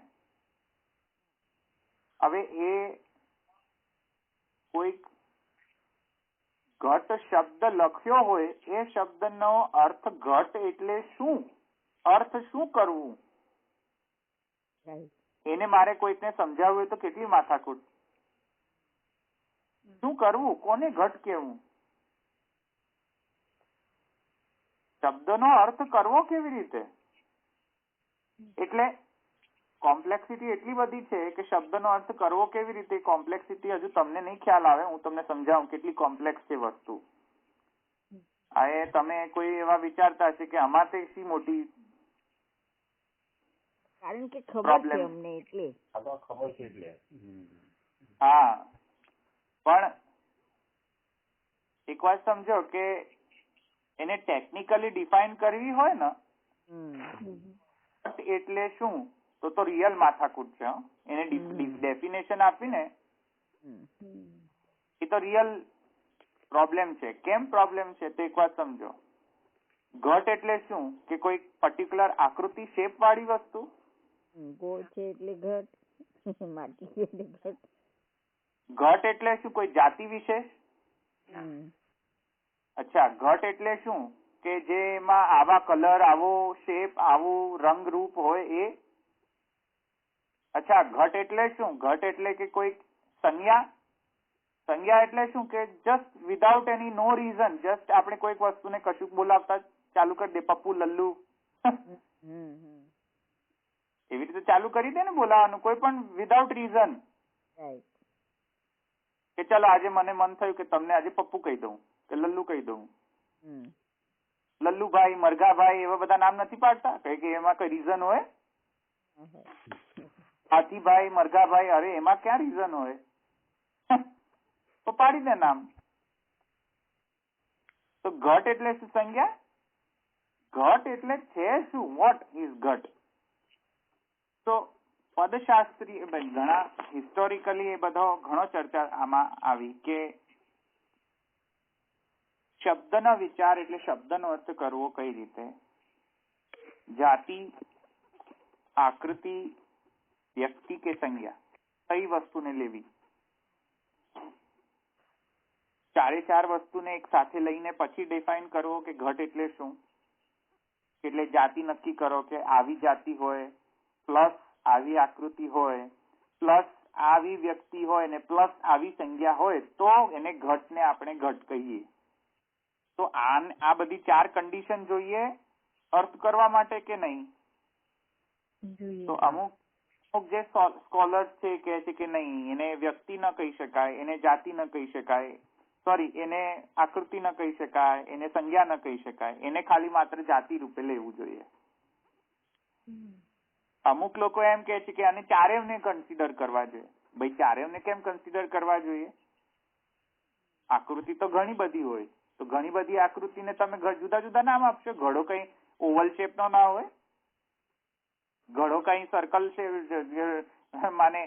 હવે એ કોઈક ઘટ શબ્દ લખ્યો હોય, એ શબ્દનો અર્થ ઘટ એટલે શું, અર્થ શું કરવું, એને મારે કોઈકને સમજાવવું હોય તો કેટલી માથાકૂટ. શું કરવું, કોને ઘટ કેવું, શબ્દનો અર્થ કરવો કેવી રીતે? એટલે કોમ્પ્લેક્સિટી એટલી બધી છે કે શબ્દનો અર્થ કરવો કેવી રીતે, કોમ્પ્લેક્સિટી હજુ તમને નહીં ખ્યાલ આવે, હું તમને સમજાવું કેટલી કોમ્પ્લેક્સ છે વસ્તુ. આ તમે કોઈ એવા વિચારતા હશે કે આમાં તે શી મોટી, કારણ કે ખબર છે અમને એટલે. ખબર છે એટલે. હા, પણ એક વાત સમજો કે એને ટેકનિકલી ડિફાઇન કરવી હોય ને એટલે શું, તો રિયલ માથાકૂટ છે. એને ડેફિનેશન આપીને એ તો રિયલ પ્રોબ્લેમ છે. કેમ પ્રોબ્લેમ છે તે એક વાત સમજો. ઘટ એટલે શું કે કોઈ પર્ટિક્યુલર આકૃતિ, શેપ વાળી વસ્તુ. ગોળ છે એટલે ઘટ, માટી છે એટલે ઘટ. ઘટ એટલે શું, કોઈ જાતિ વિશેષ. અચ્છા, ઘટ એટલે શું કે જેમાં આવા કલર, આવો શેપ, આવું રંગ રૂપ હોય એ. અચ્છા, ઘટ એટલે શું, ઘટ એટલે કે કોઈ સંજ્ઞા. સંજ્ઞા એટલે શું કે જસ્ટ વિધાઉટ એની નો રીઝન, જસ્ટ આપણે કોઈક વસ્તુને કશુંક બોલાવતા ચાલુ કરી દે, પપ્પુ, લલ્લુ, એવી રીતે ચાલુ કરી દે ને બોલાવાનું, કોઈ પણ વિધાઉટ રીઝન. કે ચાલો આજે મને મન થયું કે તમને આજે પપ્પુ કહી દઉં કે લલ્લુ કહી દઉં. લલ્લુભાઈ, મરઘાભાઈ એવા બધા નામ નથી પાડતા કે એમાં કઈ રીઝન હોય. હાથીભાઈ, મરઘાભાઈ, અરે એમાં ક્યાં રીઝન હોય, તો પાડી દે નામ. તો ઘટ એટલે શું સંજ્ઞા? ઘટ એટલે છે શું, વોટ ઇઝ ઘટ? તો પદશાસ્ત્રી ઘણા હિસ્ટોરિકલી એ બધો ઘણો ચર્ચા આમાં આવી કે શબ્દનો વિચાર એટલે શબ્દનો અર્થ કરવો કઈ રીતે. જાતિ, આકૃતિ, વ્યક્તિ કે સંજ્ઞા, કઈ વસ્તુને લેવી. ચારે ચાર વસ્તુને એક સાથે લઈને પછી ડિફાઇન કરવો કે ઘટ એટલે શું. એટલે જાતિ નક્કી કરો કે આવી જાતિ હોય, પ્લસ આવી આકૃતિ હોય, પ્લસ આવી વ્યક્તિ હોય ને પ્લસ આવી સંજ્ઞા હોય તો એને ઘટને આપણે ઘટ કહીએ. તો આ બધી ચાર કન્ડિશન જોઈએ અર્થ કરવા માટે કે નહીં? તો અમુક જે સ્કોલર્સ છે કે છે કે નહીં, એને વ્યક્તિ ન કહી શકાય, એને જાતિ ન કહી શકાય, સોરી એને આકૃતિ ન કહી શકાય, એને સંજ્ઞા ન કહી શકાય, એને ખાલી માત્ર જાતિ રૂપે લેવું જોઈએ. અમુક લોકો એમ કે છે કે આને ચારેયને કન્સિડર કરવા જોઈએ. ભાઈ ચારેયને કેમ કન્સિડર કરવા જોઈએ? આકૃતિ તો ઘણી બધી હોય, તો ઘણી બધી આકૃતિને તમે જુદા જુદા નામ આપશો. ઘડો કઈ ઓવલ શેપ નો ના હોય, ઘડો કઈ સર્કલ છે, માને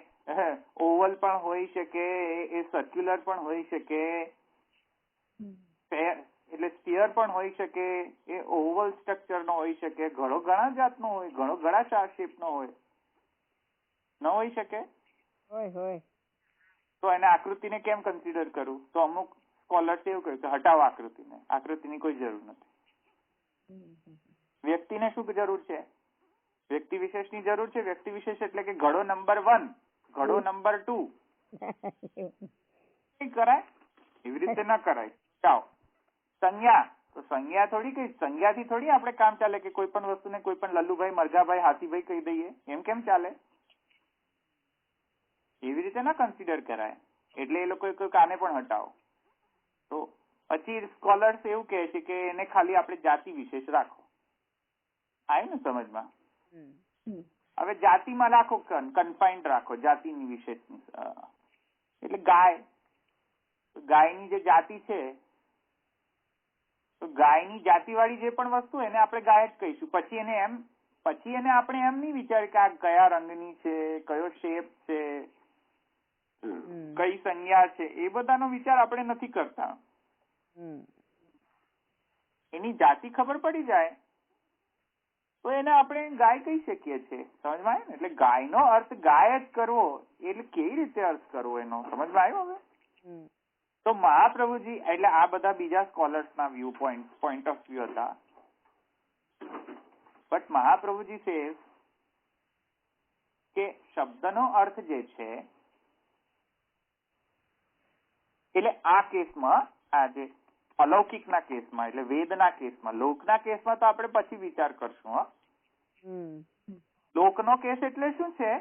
ઓવલ પણ હોઈ શકે, એ સર્ક્યુલર પણ હોઈ શકે, એટલે સ્ફિયર પણ હોઈ શકે, એ ઓવલ સ્ટ્રક્ચર નો હોઈ શકે. ઘણો ઘણા જાતનો હોય, ઘણો ઘણા શેપ નો હોય, ન હોઈ શકે. તો એને આકૃતિને કેમ કન્સિડર કરવું? તો અમુક સ્કોલર્સ એવું કહ્યું કે હટાવો આકૃતિને, આકૃતિની કોઈ જરૂર નથી. વ્યક્તિને શું જરૂર છે? વ્યક્તિ વિશેષની જરૂર છે. વ્યક્તિ વિશેષ એટલે કે ઘડો નંબર 1, ઘડો નંબર 2 કરાય, એવી રીતે ન કરાય. ચાલો સંજ્ઞા, તો સંજ્ઞા થોડી કઈ, સંજ્ઞાથી થોડી આપણે કામ ચાલે કે કોઈ પણ વસ્તુને કોઈ પણ લલ્લુભાઈ, મરઘાભાઈ, હાથીભાઈ કહી દઈએ, એમ કેમ ચાલે? એવી રીતે ના કન્સિડર કરાય. એટલે એ લોકો કહ્યું કે આને પણ હટાવો. તો પછી સ્કોલર્સ એવું કહે છે કે એને ખાલી આપણે જાતિ વિશેષ રાખો. આવ્યું ને સમજમાં? હવે જાતિમાં રાખો, કન્ફાઇન્ડ રાખો જાતિની વિશેષ. એટલે ગાય, ગાયની જે જાતિ છે, તો ગાયની જાતિવાળી જે પણ વસ્તુ એને આપણે ગાય જ કહીશું. પછી એને આપણે એમ નહીં વિચાર કે આ કયા રંગની છે, કયો શેપ છે, કઈ સંજ્ઞા છે, એ બધાનો વિચાર આપણે નથી કરતા. એની જાતિ ખબર પડી જાય તો એને આપણે ગાય કહી શકીએ છીએ. સમજમાં આવ્યું ને? એટલે ગાયનો અર્થ ગાય જ કરવો, એટલે કેવી રીતે અર્થ કરવો એનો સમજમાં આવ્યો? હવે તો મહાપ્રભુજી, એટલે આ બધા બીજા સ્કોલર્સના વ્યૂ પોઈન્ટ ઓફ વ્યૂ હતા. બટ મહાપ્રભુજી છે કે શબ્દનો અર્થ જે છે, એટલે આ કેસમાં, આ જે અલૌકિકના કેસમાં, એટલે વેદના કેસમાં, લોકના કેસમાં તો આપણે પછી વિચાર કરશું. લોકનો કેસ એટલે શું છે?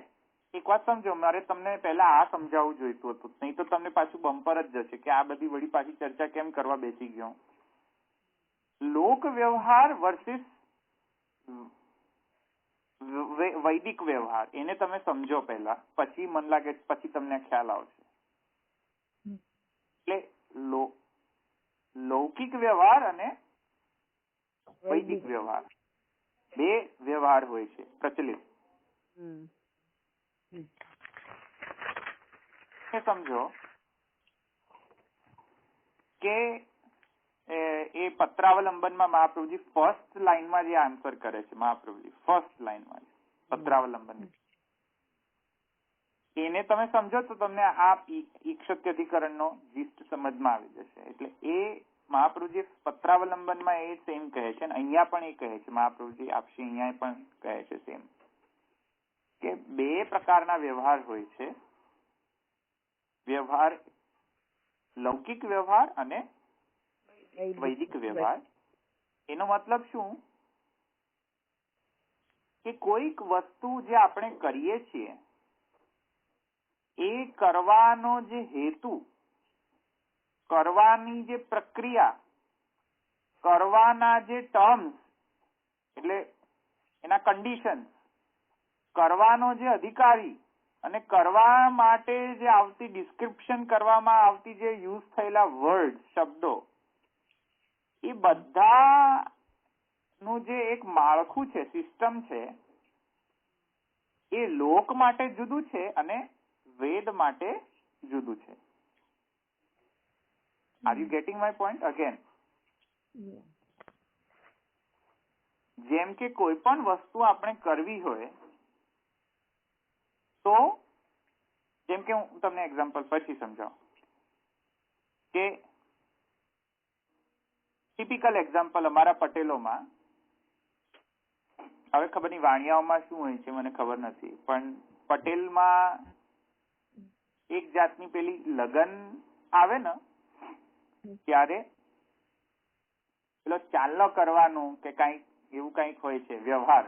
એક વાત સમજો, મારે તમને પહેલા આ સમજાવવું જોઈતું હતું, નહીં તો તમને પાછું બમ્પર જ જશે કે આ બધી વળી પાછી ચર્ચા કેમ કરવા બેસી ગયો. લોક વ્યવહાર વર્સિસ વૈદિક વ્યવહાર, એને તમે સમજો પહેલા, પછી મને લાગે પછી તમને ખ્યાલ આવશે. એટલે લૌકિક વ્યવહાર અને વૈદિક વ્યવહાર બે વ્યવહાર હોય છે પ્રચલિત. સમજો કે એ પત્રાવલંબનમાં મહાપ્રભુજી ફર્સ્ટ લાઈનમાં જે આન્સર કરે છે, મહાપ્રભુજી ફર્સ્ટ લાઈનમાં પત્રાવલંબન, એને તમે સમજો તો તમને આ ઈક્ષત્યધિકરણનો જીસ્ટ સમજમાં આવી જશે. એટલે એ મહાપ્રભુજી પત્રાવલંબનમાં એ સેમ કહે છે, અને અહીંયા પણ એ કહે છે, મહાપ્રભુજી આપશી અહીંયા પણ કહે છે સેમ, કે બે પ્રકારના વ્યવહાર હોય છે. વ્યવહાર લૌકિક વ્યવહાર અને વૈદિક વ્યવહાર. એનો મતલબ શું કે કોઈક વસ્તુ જે આપણે કરીએ છીએ એ કરવાનો જે હેતુ, કરવાની જે પ્રક્રિયા, કરવાના જે ટર્મ્સ એટલે એના કન્ડિશન્સ, કરવાનો જે અધિકારી અને કરવા માટે જે આવતી ડિસ્ક્રિપ્શન કરવામાં આવતી જે યુઝ થયેલા વર્ડ, શબ્દો, એ બધાનું જે એક માળખું છે, સિસ્ટમ છે, એ લોક માટે જુદું છે અને વેદ માટે જુદું છે. Are you getting my point? Again, જેમ કે કોઈ પણ વસ્તુ આપણે કરવી હોય તો, જેમ કે હું તમને એક્ઝામ્પલ પછી સમજાવું, કે ટિપિકલ એક્ઝામ્પલ અમારા પટેલોમાં, હવે ખબર નહીં વાણિયાઓમાં શું હોય છે મને ખબર નથી, પણ પટેલમાં એક જાતની પેલી લગન આવે ને ત્યારે પેલો ચાલ્લો કરવાનું કે કઈક એવું કઈક હોય છે વ્યવહાર.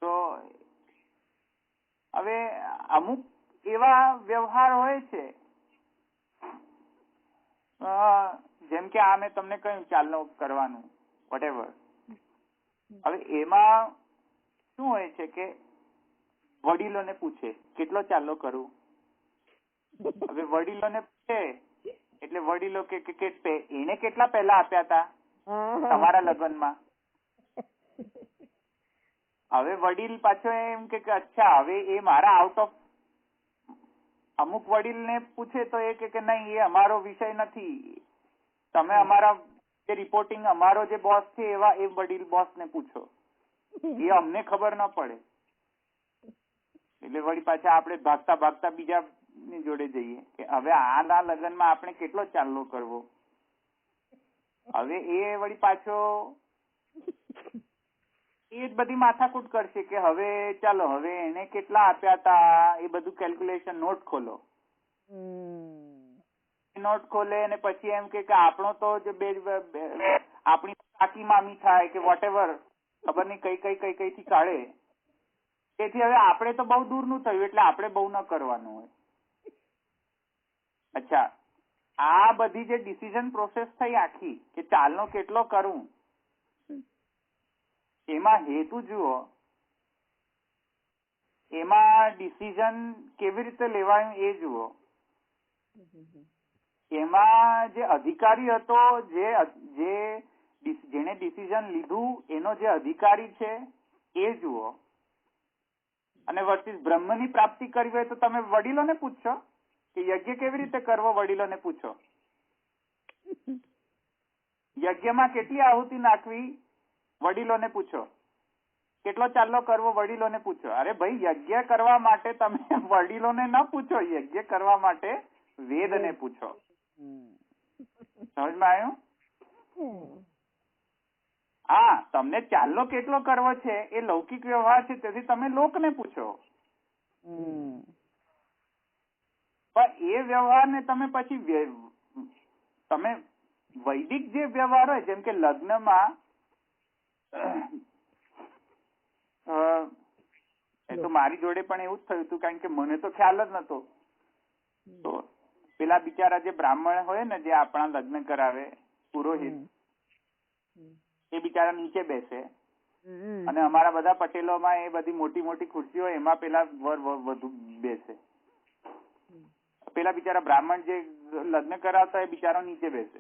તો હવે અમુક એવા વ્યવહાર હોય છે, જેમ કે આ મેં તમને કહ્યું ચાલનો કરવાનું વોટેવર. હવે એમાં શું હોય છે કે વડીલોને પૂછે કેટલો ચાલો કરું. હવે વડીલોને પૂછે એટલે વડીલો કે એને કેટલા પહેલા આપ્યા હતા તમારા લગ્નમાં. હવે વડીલ પાછો એમ કે અચ્છા હવે એ મારા આઉટ ઓફ, અમુક વડીલને પૂછે તો એ કે નહીં એ અમારો વિષય નથી, તમે અમારા જે રિપોર્ટિંગ અમારો જે બોસ છે એવા એ વડીલ બોસને પૂછો, એ અમને ખબર ન પડે. એટલે વળી પાછા આપણે ભાગતા ભાગતા બીજા ની જોડે જઈએ કે હવે આ લગ્નમાં આપણે કેટલો ચાલ્લો કરવો. હવે એ વળી પાછો એ બધી માથાકૂટ કરશે કે હવે ચાલો હવે એને કેટલા આપ્યા હતા એ બધું કેલ્ક્યુલેશન નોટ ખોલો. નોટ ખોલે અને પછી એમ કે આપણો તો જે આપણી કાકી મામી થાય કે વોટેવર ખબર નહીં કઈ થી કાઢે. તેથી હવે આપણે તો બહુ દૂરનું થયું એટલે આપણે બહુ ન કરવાનું હોય. અચ્છા, આ બધી જે ડિસિઝન પ્રોસેસ થઈ આખી કે ચાલનો કેટલો કરું, એમાં હેતુ જુઓ, એમાં ડિસિઝન કેવી રીતે લેવાયું એ જુઓ, એમાં જે અધિકારી હતો, જેને ડિસિઝન લીધું એનો જે અધિકારી છે એ જુઓ. અને વર્સિસ બ્રહ્મની પ્રાપ્તિ કરવી હોય તો તમે વડીલોને પૂછશો કે યજ્ઞ કેવી રીતે કરવો, વડીલોને પૂછો. યજ્ઞમાં કેટલી આહુતિ નાખવી, વડીલોને પૂછો. કેટલો ચાલ્લો કરવો, વડીલોને પૂછો. અરે ભાઈ, યજ્ઞ કરવા માટે તમે વડીલોને ન પૂછો, યજ્ઞ કરવા માટે વેદને પૂછો. સમજમાં આવ્યું? હા, તમને ચાલ્લો કેટલો કરવો છે એ લૌકિક વ્યવહાર છે, તેથી તમે લોકને પૂછો. પણ એ વ્યવહારને તમે પછી તમે વૈદિક જે વ્યવહાર હોય, જેમ કે લગ્નમાં એ તો મારી જોડે પણ એવું જ થયું હતું, કારણ કે મને તો ખ્યાલ જ નતો. તો પેલા બિચારા જે બ્રાહ્મણ હોય ને, જે આપણા લગ્ન કરાવે, પુરોહિત, એ બિચારા નીચે બેસે અને અમારા બધા પટેલોમાં એ બધી મોટી મોટી ખુરશીઓ, એમાં પેલા વર વધુ બેસે. પેલા બિચારા બ્રાહ્મણ જે લગ્ન કરાવતા એ બિચારો નીચે બેસે.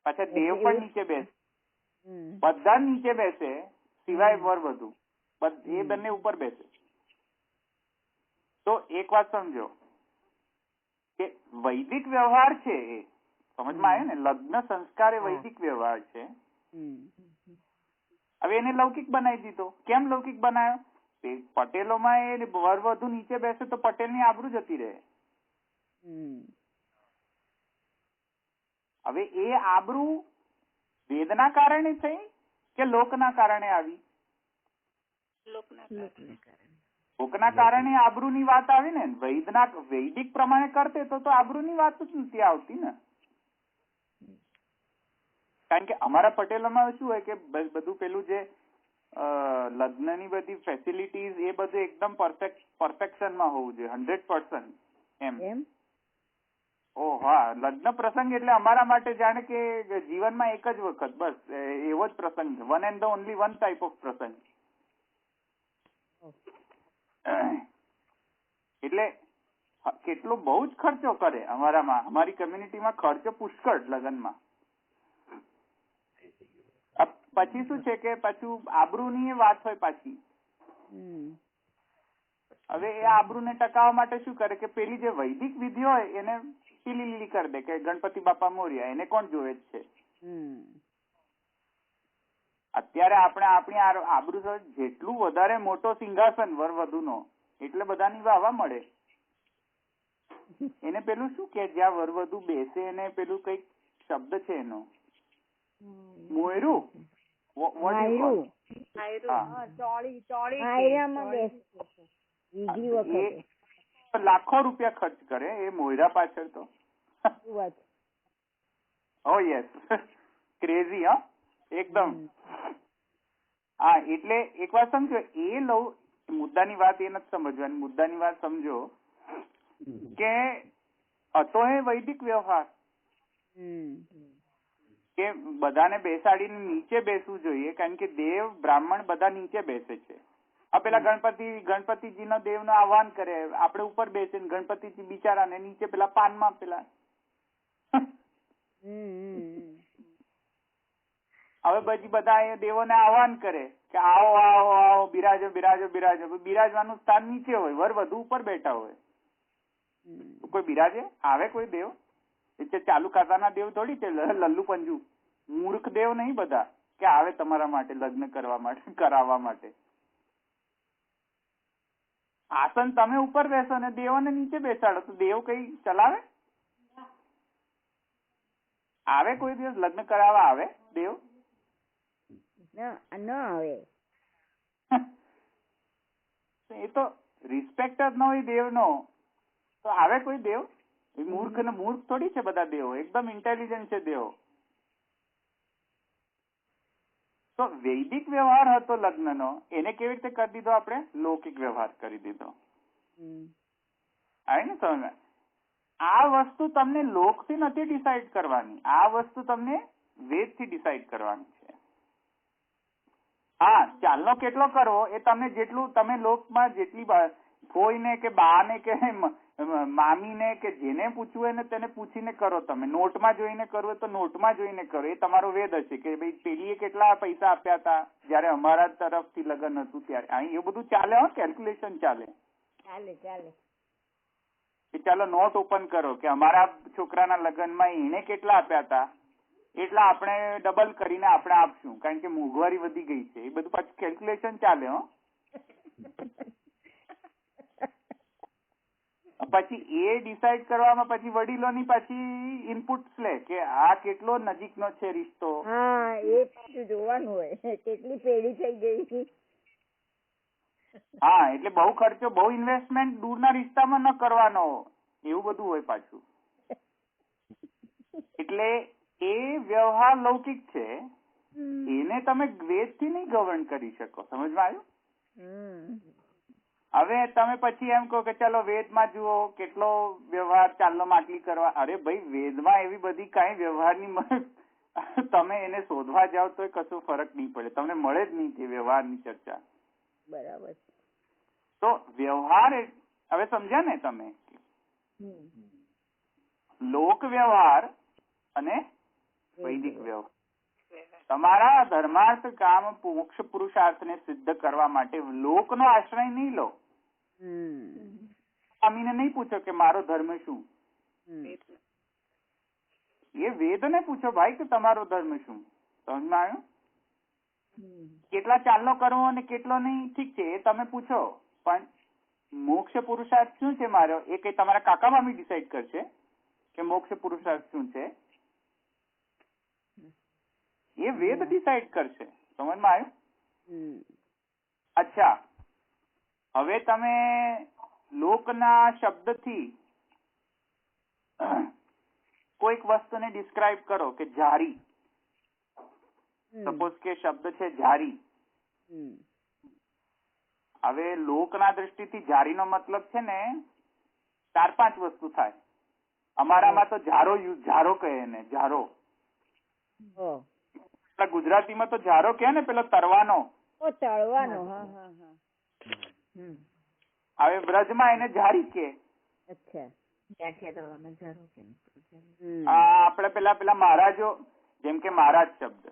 પાછા દેવ પણ નીચે બેસે, બધા નીચે બેસે સિવાય વર વધુ, એ બંને ઉપર બેસે. તો એક વાત સમજો કે વૈદિક વ્યવહાર છે, એ સમજમાં આવ્યો ને? લગ્ન સંસ્કાર એ વૈદિક વ્યવહાર છે. હવે એને લૌકિક બનાવી દીધો. કેમ લૌકિક બનાવ્યો? પટેલોમાં એ વર વધુ નીચે બેસે તો પટેલની આબરૂ જતી રહે. હવે એ આબરૂ વેદના કારણે થઈ કે લોકના કારણે આવી? લોકના કારણે આબરૂની વાત આવી ને. વૈદિક પ્રમાણે કરતે તો આબરૂની વાત જ નથી આવતી ને. કારણ કે અમારા પટેલોમાં શું હોય કે બધું પેલું જે લગ્નની બધી ફેસિલિટીઝ એ બધું એકદમ પરફેક્શનમાં હોવું જોઈએ, 100%. એમ. ઓ હા, લગ્ન પ્રસંગ એટલે અમારા માટે જાણે કે જીવનમાં એક જ વખત, બસ એવો જ પ્રસંગ છે. One and the only one type of પ્રસંગ. એટલે કેટલો બહુ જ ખર્ચો કરે અમારામાં, અમારી કમ્યુનિટીમાં ખર્ચો પુષ્કળ લગ્નમાં. પછી શું છે કે પાછું આબરૂની વાત હોય પાછી. હવે એ આબરૂને ટકાવવા માટે શું કરે કે પેલી જે વૈદિક વિધિ હોય એને લીલી લીલી કરી દે કે ગણપતિ બાપા મોર્યા, એને કોણ જોવે છે? અત્યારે આપણે આપણી આબરૂ જેટલું વધારે મોટો સિંહાસન વર વધુનો, એટલે બધાની વાહવા મળે. એને પેલું શું કે જ્યાં વર વધુ બેસે એને પેલું કઈક શબ્દ છે એનો, મોયરું. લાખો રૂપિયા ખર્ચ કરે એ મોયરા પાછળ તો. ઓ યસ, ક્રેઝી. હા, એકદમ. હા, એટલે એક વાત સમજો, મુદ્દાની વાત એ નથી સમજવાની. મુદ્દાની વાત સમજો કે હતો એ વૈદિક વ્યવહાર કે બધાને બેસાડીને નીચે બેસવું જોઈએ, કારણ કે દેવ બ્રાહ્મણ બધા નીચે બેસે છે. આ પેલા ગણપતિજીનો દેવનો આહવાન કરે, આપણે ઉપર બેસે, ગણપતિજી બિચારાને નીચે પેલા પાનમાં પેલા. હવે પછી બધા દેવોને આહવાન કરે કે આવો આવો આવો, બિરાજો બિરાજો બિરાજો. બિરાજવાનું સ્થાન નીચે હોય, વર વધુ ઉપર બેઠા હોય. કોઈ બિરાજે? આવે કોઈ દેવ? ચાલુ ખાતાના દેવ થોડી છે, લલ્લુ પંજુ. મૂર્ખ દેવ નહીં બધા કે આવે તમારા માટે લગ્ન કરવા માટે, કરાવવા માટે. આસન તમે ઉપર બેસો ને દેવોને નીચે બેસાડો તો દેવ કઈ ચલાવે? આવે કોઈ દિવસ લગ્ન કરાવવા આવે દેવ? ન આવે. એ તો રિસ્પેક્ટ જ ન હોય દેવનો તો આવે કોઈ દેવ? મૂર્ખ ને મૂર્ખ થોડી છે બધા દેવો, એકદમ ઇન્ટેલિજન્ટ છે દેવો. તો વૈદિક વ્યવહાર હતો લગ્નનો, એને કેવી રીતે કરી દીધો આપણે? લૌકિક વ્યવહાર કરી દીધો. આવે ને સમજ? આ વસ્તુ તમને લોકથી નથી ડિસાઈડ કરવાની, આ વસ્તુ તમને વેદથી ડિસાઈડ કરવાની છે. હા, ચાલનો કેટલો કરવો એ તમને જેટલું તમે લોકમાં જેટલી ફોઈને કે બાને કે મામીને કે જેને પૂછવું હોય ને તેને પૂછીને કરો. તમે નોટમાં જોઈને કરવું તો નોટમાં જોઈને કરો, એ તમારો વેદ હશે કે ભાઈ પેલીએ કેટલા પૈસા આપ્યા હતા જયારે અમારા તરફથી લગ્ન હતું ત્યારે. અહીં એ બધું ચાલે, કેલ્ક્યુલેશન ચાલે. કે ચાલો નોટ ઓપન કરો કે અમારા છોકરાના લગ્નમાં એને કેટલા આપ્યા હતા એટલા આપણે ડબલ કરીને આપણે આપશું, કારણ કે મોંઘવારી વધી ગઈ છે. એ બધું પાછું કેલ્ક્યુલેશન ચાલે. પછી એ ડિસાઈડ કરવામાં પછી વડીલોની પાછી ઇનપુટ્સ લે કે આ કેટલો નજીકનો છે રિશ્તો. હા, એ પાછું જોવાનું હોય કેટલી પેઢી થઈ ગઈ. હા, એટલે બહુ ખર્ચો, બહુ ઇન્વેસ્ટમેન્ટ દૂરના રિશ્તામાં ન કરવાનો, એવું બધું હોય પાછું. એટલે એ વ્યવહાર લૌકિક છે. એને તમે વેદથી નહીં ગવર્ન કરી શકો. સમજમાં આવ્યું? હવે તમે પછી એમ કહો કે ચલો વેદમાં જુઓ કેટલો વ્યવહાર ચાલો માટલી કરવા. અરે ભાઈ, વેદમાં એવી બધી કઈ વ્યવહારની તમે એને શોધવા જાઓ તો કશો ફરક નહીં પડે, તમને મળે જ નહીં તે વ્યવહારની ચર્ચા. બરાબર. તો વ્યવહાર હવે સમજ્યા ને તમે? લોક વ્યવહાર અને વૈદિક વ્યવહાર. તમારા ધર્માર્થ કામ મોક્ષ પુરુષાર્થને સિદ્ધ કરવા માટે લોકનો આશ્રય નહીં લો. સ્વામીને નહીં પૂછો કે મારો ધર્મ શું, એ વેદને પૂછો ભાઈ કે તમારો ધર્મ શું. સમજમાં આવ્યું? કેટલા ચાલનો કરવો અને કેટલો નહીં ઠીક છે એ તમે પૂછો, પણ મોક્ષ પુરુષાર્થ શું છે મારો એ કઈ તમારા કાકા મામી ડિસાઈડ કરશે કે મોક્ષ પુરુષાર્થ શું છે? એ વેદ ડિસાઈડ કરશે. સમજમાં આવ્યું? અચ્છા, હવે તમે લોકના શબ્દથી કોઈક વસ્તુને ડિસ્ક્રાઇબ કરો કે જારી. સપોઝ કે શબ્દ છે જારી. હવે લોકના દ્રષ્ટિથી જારીનો મતલબ છે ને 4-5 વસ્તુ થાય. અમારામાં તો ઝારો કહે ને, ઝારો. ગુજરાતીમાં તો ઝારો કહે ને, પેલો તરવાનો. હવે બ્રજમાં એને જારી કે. આપણે પેલા મહારાજો, જેમ કે મહારાજ શબ્દ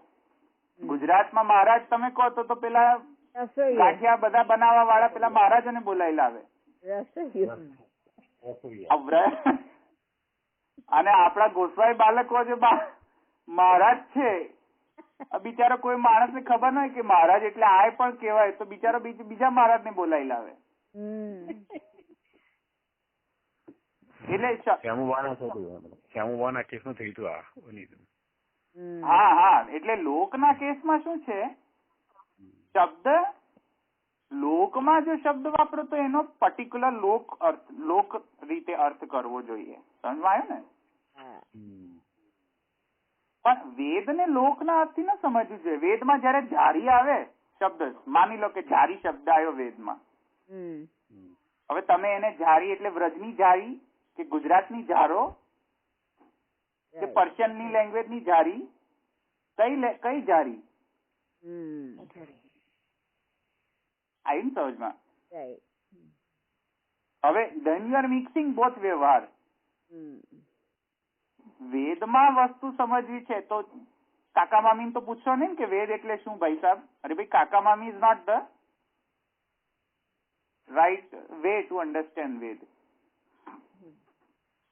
ગુજરાતમાં મહારાજ તમે કહો તો પેલા ગાંઠિયા બધા બનાવવા વાળા પેલા મહારાજોને બોલાવી લાવે. અને આપણા ગોસ્વાઈ બાળકો જે મહારાજ છે, બિચારો કોઈ માણસ ને ખબર નહીં કે મહારાજ એટલે આ પણ કેવાય, તો બિચારો બીજા મહારાજ ને બોલાવી લાવે. એટલે લોકના કેસમાં શું છે, શબ્દ લોકમાં જો શબ્દ વાપરો તો એનો પર્ટિક્યુલર લોક રીતે અર્થ કરવો જોઈએ. સમજમાં આવ્યું ને? પણ વેદને લોકના અર્થથી ન સમજવું જોઈએ. વેદમાં જયારે જારી આવે શબ્દ, માની લો કે જારી શબ્દ આવ્યો વેદમાં, હવે તમે એને જારી એટલે વ્રજની જારી કે ગુજરાતની ઝારો કે પર્શિયનની લેંગ્વેજની જારી, કઈ જારી આવી સમજમાં? હવે then you are mixing both વ્યવહાર. વેદમાં વસ્તુ સમજવી છે તો કાકા મામી તો પૂછશો નહીં કે વેદ એટલે શું ભાઈ સાહેબ. અરે ભાઈ, કાકા મામી is not the right way to understand Ved.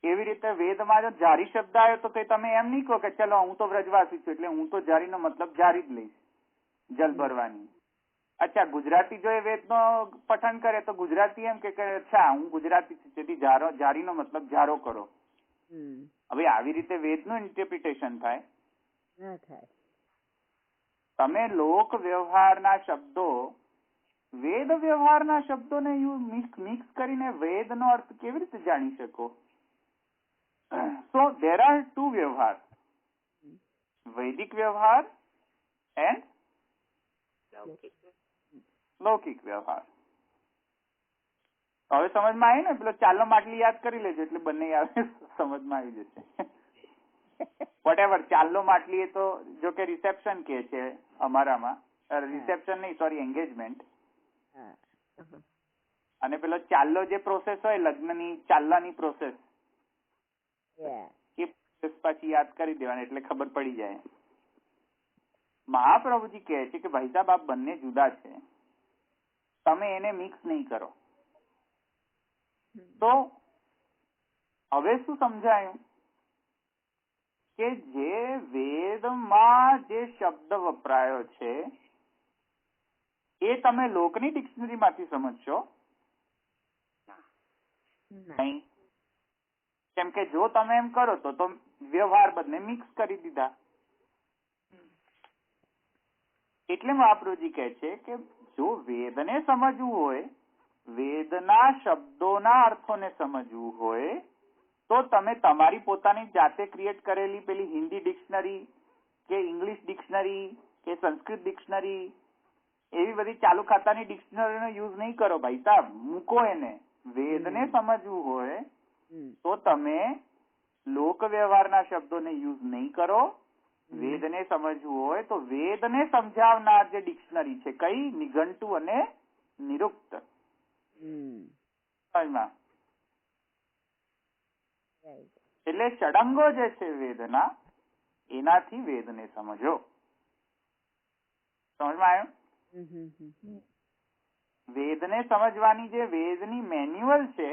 એવી રીતે વેદમાં જો જારી શબ્દ આવ્યો તો કઈ તમે એમ નહીં કહો કે ચલો હું તો વ્રજવાસી છું એટલે હું તો જારીનો મતલબ જારી જ લઈશ, જલ ભરવાની. અચ્છા, ગુજરાતી જો એ વેદનો પઠન કરે તો ગુજરાતી એમ કે અચ્છા હું ગુજરાતી છું તેથી જારીનો મતલબ ઝારો કરો. હવે આવી રીતે વેદનું ઇન્ટરપ્રિટેશન થાય. તમે લોક વ્યવહારના શબ્દો વેદ વ્યવહારના શબ્દોને મિક્સ કરીને વેદનો અર્થ કેવી રીતે જાણી શકો? So there are two વ્યવહાર, વૈદિક વ્યવહાર and લૌકિક વ્યવહાર. હવે સમજમાં આવી ને? પેલો ચાલો માટલી યાદ કરી લેજો એટલે બંને સમજમાં આવી જશે. વોટેવર, ચાલો માટલી એ તો જો કે રિસેપ્શન કે છે અમારામાં, રિસેપ્શન નહીં સોરી એન્ગેજમેન્ટ. અને પેલો ચાલ્લો જે પ્રોસેસ હોય લગ્નની, ચાલ્લાની પ્રોસેસ, એ પ્રોસેસ પાછી યાદ કરી દેવાની એટલે ખબર પડી જાય. મહાપ્રભુજી કહે છે કે ભાઈ સાહેબ આ બંને જુદા છે, તમે એને મિક્સ નહીં કરો. તો હવે શું સમજાયું કે જે વેદમાં જે શબ્દ વપરાયો છે એ તમે લોકની ડિક્શનરી માંથી સમજશો નહીં. કેમ કે જો તમે એમ કરો તો વ્યવહાર બંને મિક્સ કરી દીધા. એટલે મહાપ્રભુજી કહે છે કે જો વેદને સમજવું હોય, વેદના શબ્દોના અર્થોને સમજવું હોય તો તમે તમારી પોતાની જાતે ક્રિએટ કરેલી પેલી હિન્દી ડિક્શનરી કે ઇંગ્લિશ ડિક્શનરી કે સંસ્કૃત ડિક્શનરી એવી બધી ચાલુ ખાતાની ડિક્શનરીનો યુઝ નહીં કરો ભાઈ સાહેબ, મૂકો એને. વેદને સમજવું હોય તો તમે લોક વ્યવહારના શબ્દોને યુઝ નહીં કરો. વેદને સમજવું હોય તો વેદને સમજાવનાર જે ડિક્શનરી છે, કઈ? નિઘંટુ અને નિરુક્ત. એટલે ષડંગો જે છે વેદના, એનાથી વેદને સમજો. સમજમાં આવ્યું? વેદને સમજવાની જે વેદની મેન્યુઅલ છે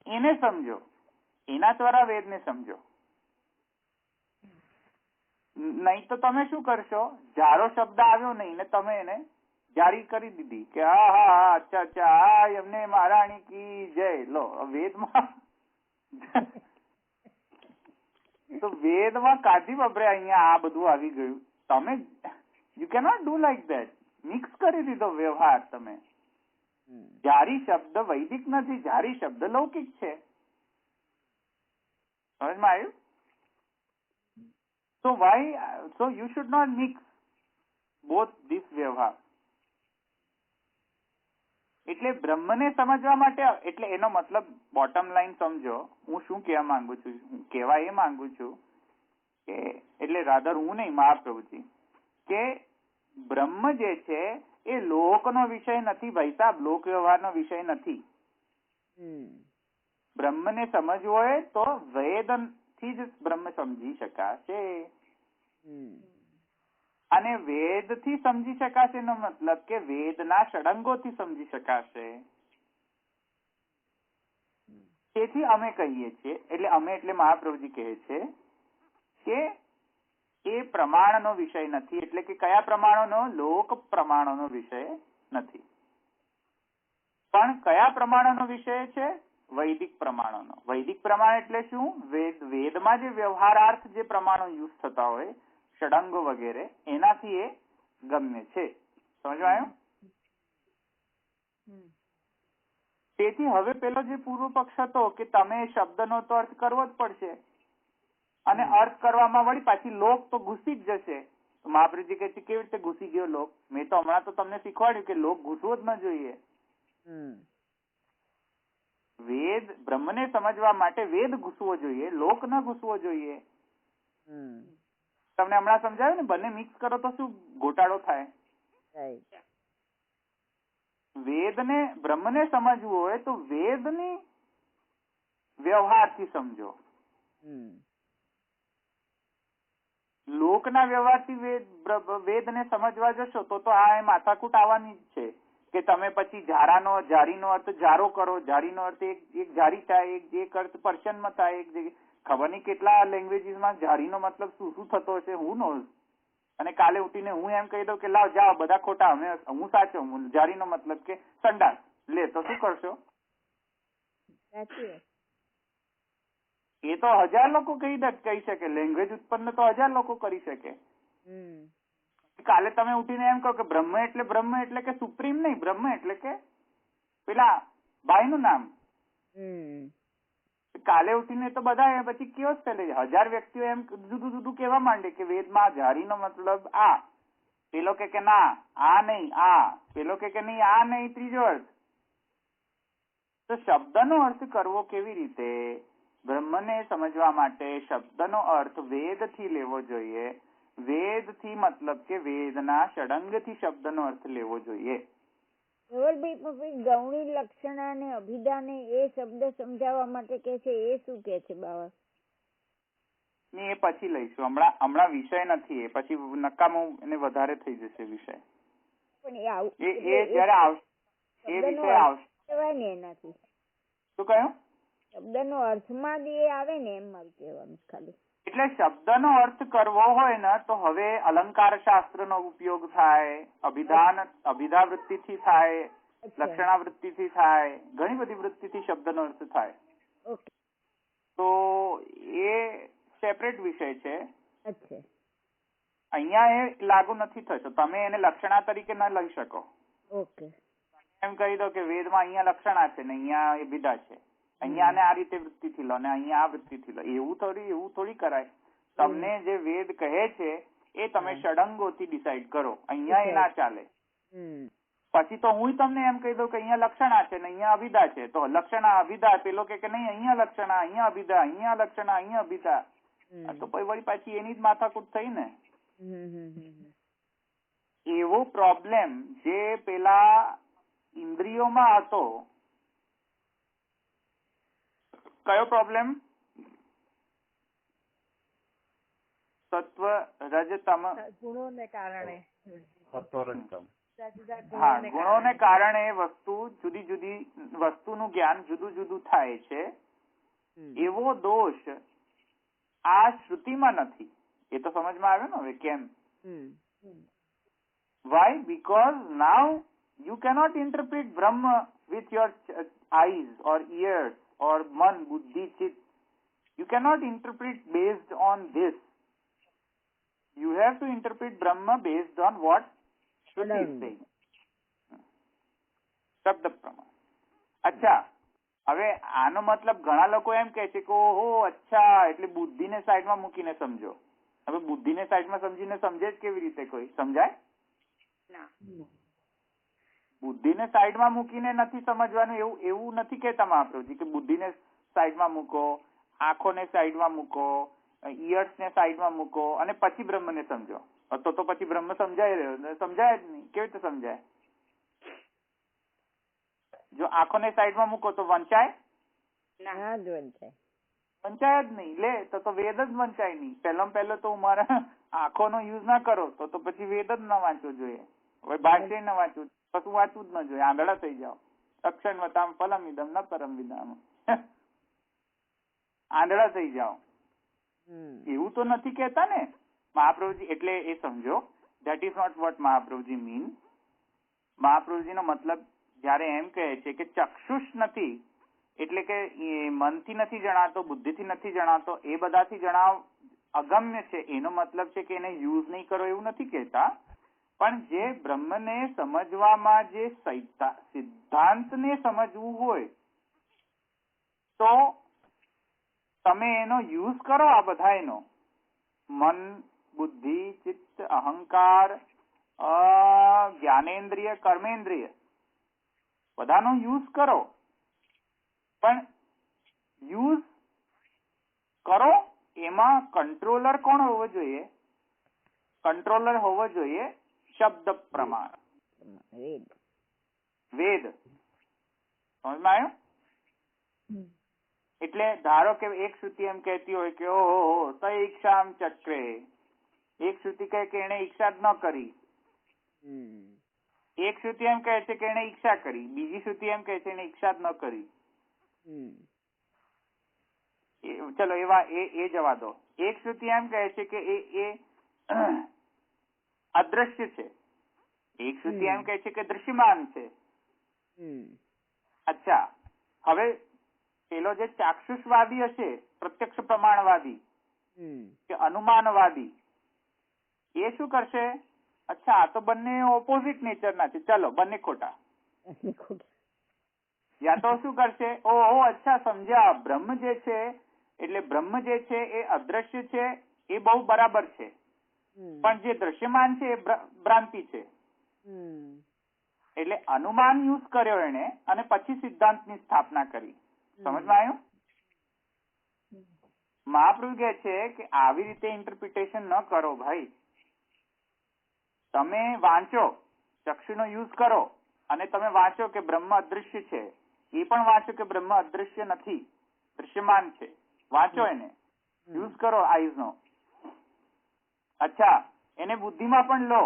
એને સમજો, એના દ્વારા વેદને સમજો. નહીં તો તમે શું કરશો? જારો શબ્દ આવ્યો નહીં ને તમે એને જારી કરી દીધી કે હા હા હા અચ્છા અચ્છા હા એમને મહારાણી કી જય. લો વેદમાં તો વેદમાં કાઢી બબરે અહીંયા આ બધું આવી ગયું. તમે you cannot do like that. Mix કરી દીધો વ્યવહાર તમે. જારી શબ્દ વૈદિક નથી, જારી શબ્દ લૌકિક છે. સમજમાં આવ્યું? So you should not mix both this વ્યવહાર. એટલે બ્રહ્મને સમજવા માટે, એટલે એનો મતલબ બોટમ લાઈન સમજો. હું શું કહેવા માંગુ છું? હું કહેવા એ માંગુ છું કે, એટલે રાધર હું નહીં, મહાપ્રભુજી, કે બ્રહ્મ જે છે એ લોકનો વિષય નથી ભાઈ સાહેબ, લોક વ્યવહારનો વિષય નથી. બ્રહ્મને સમજવો હોય તો વેદથી જ બ્રહ્મ સમજી શકાશે. અને વેદથી સમજી શકાશે નો મતલબ કે વેદના ષડંગોથી સમજી શકાશે. તેથી અમે કહીએ છીએ, એટલે અમે એટલે મહાપ્રભુજી કહે છે કે એ પ્રમાણનો વિષય નથી. એટલે કે કયા પ્રમાણોનો? લોક પ્રમાણોનો વિષય નથી. પણ કયા પ્રમાણોનો વિષય છે? વૈદિક પ્રમાણોનો. વૈદિક પ્રમાણ એટલે શું? વેદમાં જે વ્યવહારાર્થ જે પ્રમાણો યુઝ થતા હોય, ષડંગો વગેરે, એનાથી એ ગમ્ય છે. સમજવા આવ્યું? તેથી હવે પેલો જે પૂર્વ પક્ષ હતો કે તમે શબ્દનો તો અર્થ કરવો જ પડશે, અને અર્થ કરવામાં વળી પાછી લોક તો ઘૂસી જ જશે. મહાપ્રભુજી કહે છે કેવી રીતે ઘૂસી ગયો લોક? મેં તો હમણાં તો તમને શીખવાડ્યું કે લોક ઘૂસવો જ ન જોઈએ. વેદ બ્રહ્મને સમજવા માટે વેદ ઘૂસવો જોઈએ, લોક ન ઘૂસવો જોઈએ. તમને હમણાં સમજાવ્યું ને, બંને મિક્સ કરો તો શું ગોટાળો થાય. વેદને બ્રહ્મને સમજવું હોય તો વેદની વ્યવહારથી સમજો. લોકના વ્યવહારથી વેદને સમજવા જશો તો આ માથાકૂટ આવવાની જ છે કે તમે પછી જારીનો અર્થ જારો કરો, જારીનો અર્થ એક જારી થાય, એક અર્થ પર્શનમાં થાય, એક જગ્યાએ ખબર નહીં કેટલા લેંગ્વેજીસમાં જારીનો મતલબ શું શું થતો હશે, હું નો. અને કાલે ઉઠીને હું એમ કહી દઉં કે લાવ જાઓ બધા ખોટા, હું સાચો, જારીનો મતલબ કે સંડાસ. લે તો શું કરશો? એ તો 1000 લોકો કહી શકે. લેંગ્વેજ ઉત્પન્ન તો 1000 લોકો કરી શકે. કાલે તમે ઉઠીને એમ કહો કે બ્રહ્મ એટલે કે સુપ્રીમ નહીં, બ્રહ્મ એટલે કે પેલા ભાઈનું નામ. કાલે ઉઠીને તો બધા પછી કેવો જ ફેલે. 1000 વ્યક્તિઓ એમ જુદું જુદું કહેવા માંડે કે વેદમાં જારીનો મતલબ આ, પેલો કે ના આ નહીં આ, પેલો કે નહીં આ નહીં, ત્રીજો અર્થ. તો શબ્દનો અર્થ કરવો કેવી રીતે? બ્રહ્મને સમજવા માટે શબ્દનો અર્થ વેદથી લેવો જોઈએ. વેદથી મતલબ કે વેદના ષડંગથી શબ્દનો અર્થ લેવો જોઈએ. ધવલભાઈ, ગૌણી લક્ષણ અને અભિધાને એ શબ્દ સમજાવવા માટે કે છે, એ શું કે છે બાબા? એ પછી લઈશું. હમણાં વિષય નથી, એ પછી નકામું એને વધારે થઈ જશે વિષય. પણ એ જયારે આવશે એ વિષય આવશે ને એનાથી શું કહ્યું? શબ્દનો અર્થમાં જ એ આવે ને, એમ મારું કહેવાનું ખાલી. એટલે શબ્દનો અર્થ કરવો હોય ને તો હવે અલંકાર શાસ્ત્રનો ઉપયોગ થાય, અભિધાવૃત્તિથી થાય, લક્ષણાવૃત્તિથી થાય, ઘણી બધી વૃત્તિથી શબ્દનો અર્થ થાય. તો એ સેપરેટ વિષય છે. અહીંયા એ લાગુ નથી થતો. તમે એને લક્ષણા તરીકે ન લઈ શકો. એમ કહી દો કે વેદમાં અહીંયા લક્ષણા છે ને અહીંયા એ વિધા છે, અહીંયા આને આ રીતે વૃત્તિથી લો ને અહીંયા આ વૃત્તિથી લો. એવું થોડી કરાય. તમને જે વેદ કહે છે એ તમે ષડંગોથી ડિસાઈડ કરો. અહીંયા એ ના ચાલે. પછી તો હું તમને એમ કહી દઉં કે અહીંયા લક્ષણા છે ને અહીંયા અભિધા છે, તો લક્ષણા અભિધા, પેલો કે નહીં અહીંયા લક્ષણા, અહીંયા અભિધા, અહીંયા લક્ષણા, અહીંયા અભિધા, તો પછી વળી પાછી એની જ માથાકૂટ થઈ ને. એવો પ્રોબ્લેમ જે પેલા ઇન્દ્રિયોમાં હતો. કયો પ્રોબ્લેમ? સત્વ રજ તમ ગુણોને કારણે. હા, ગુણોને કારણે વસ્તુ જુદી જુદી વસ્તુનું જ્ઞાન જુદું જુદું થાય છે. એવો દોષ આ શ્રુતિમાં નથી. એ તો સમજમાં આવ્યો ને હવે કેમ? Why? Because now you cannot interpret Brahma with your eyes or ears or man, buddhi, chit. You cannot interpret based on this. You have to interpret Brahma based on what Shruti is saying. શબ્દ પ્રમાણ. અચ્છા, હવે આનો મતલબ ઘણા લોકો એમ કહે છે કે ઓહો અચ્છા, એટલે બુદ્ધિને સાઈડમાં મૂકીને સમજો. હવે બુદ્ધિને સાઈડમાં સમજીને સમજે જ કેવી રીતે કોઈ? સમજાય? બુદ્ધિને સાઈડમાં મૂકીને નથી સમજવાનું એવું નથી કહેતા મહાપ્રભુજી કે બુદ્ધિને સાઈડમાં મૂકો, આંખોને સાઈડમાં મૂકો, ઇયર્સને સાઈડમાં મૂકો અને પછી બ્રહ્મને સમજો. તો પછી બ્રહ્મ સમજાય રહ્યો? સમજાય જ નહીં. કેવી રીતે સમજાય? જો આંખોને સાઈડમાં મૂકો તો વંચાય? વંચાય જ નહીં. લે તો વેદ જ વંચાય નહીં. પહેલો તો મારા આંખોનો યુઝ ના કરો તો પછી વેદ જ ના વાંચવો જોઈએ. હવે ભાષ્ય ન વાંચવું, પછી વાંચવું જ ન જોઈએ. આંધળા થઈ જાઓ. અક્ષર વતામ ફલમ વિદમ ન પરમ વિદામ. આંધળા થઈ જાઓ. એવું તો નથી કહેતા ને મહાપ્રભુજી. એટલે એ સમજો, that is not what Mahaprabhuji mean. મહાપ્રભુજીનો મતલબ જયારે એમ કહે છે કે ચક્ષુષ નથી, એટલે કે મનથી નથી જણાતો, બુદ્ધિથી નથી જણાતો, એ બધાથી અગમ્ય છે, એનો મતલબ છે કે એને યુઝ નહીં કરો એવું નથી કહેતા. પણ જે બ્રહ્મને સમજવામાં જે સિદ્ધાંતને સમજવું હોય તો તમે એનો યુઝ કરો. આ બધા એનો મન, બુદ્ધિ, ચિત્ત, અહંકાર, જ્ઞાનેન્દ્રિય, કર્મેન્દ્રિય બધાનો યુઝ કરો. પણ યુઝ કરો એમાં કંટ્રોલર કોણ હોવો જોઈએ? કંટ્રોલર હોવો જોઈએ શબ્દ પ્રમાણ, વેદ. સમજમાં આવ્યું? એટલે ધારો કે એક શ્રુતિ એમ કહેતી હોય કે ઓહો તો ઈક્ષામ ચક્રે, એક શ્રુતિ કહે કે એને ઈચ્છા જ ન કરી, એક શ્રુતિ એમ કહે છે કે એને ઈચ્છા કરી, બીજી શ્રુતિ એમ કહે છે એને ઈચ્છા જ ન કરી. ચલો એવા એ જવા દો. એક શ્રુતિ એમ કહે છે કે એ અદ્રશ્ય છે, એક શ્રુતિ એમ કહે છે કે દૃશ્યમાન છે. અચ્છા, હવે પેલો જે ચાક્ષુષવાદી હશે, પ્રત્યક્ષ પ્રમાણવાદી કે અનુમાનવાદી, એ શું કરશે? અચ્છા, આ તો બંને ઓપોઝિટ નેચરના છે, ચલો બંને ખોટા. યા તો શું કરશે? ઓહો અચ્છા સમજ્યા, બ્રહ્મ જે છે એટલે બ્રહ્મ જે છે એ અદ્રશ્ય છે, એ બહુ બરાબર છે, પણ જે દ્રશ્યમાન છે એ ભ્રાંતિ છે. એટલે અનુમાન યુઝ કર્યો એને અને પછી સિદ્ધાંતની સ્થાપના કરી. સમજમાં આવ્યું? મહાપ્રભુ કહે છે કે આવી રીતે ઇન્ટરપ્રિટેશન ન કરો ભાઈ. તમે વાંચો, ચક્ષુનો યુઝ કરો અને તમે વાંચો કે બ્રહ્મ અદૃશ્ય છે, એ પણ વાંચો કે બ્રહ્મ અદૃશ્ય નથી, દૃશ્યમાન છે. વાંચો, એને યુઝ કરો આઈઝનો. અચ્છા, એને બુદ્ધિમાં પણ લો.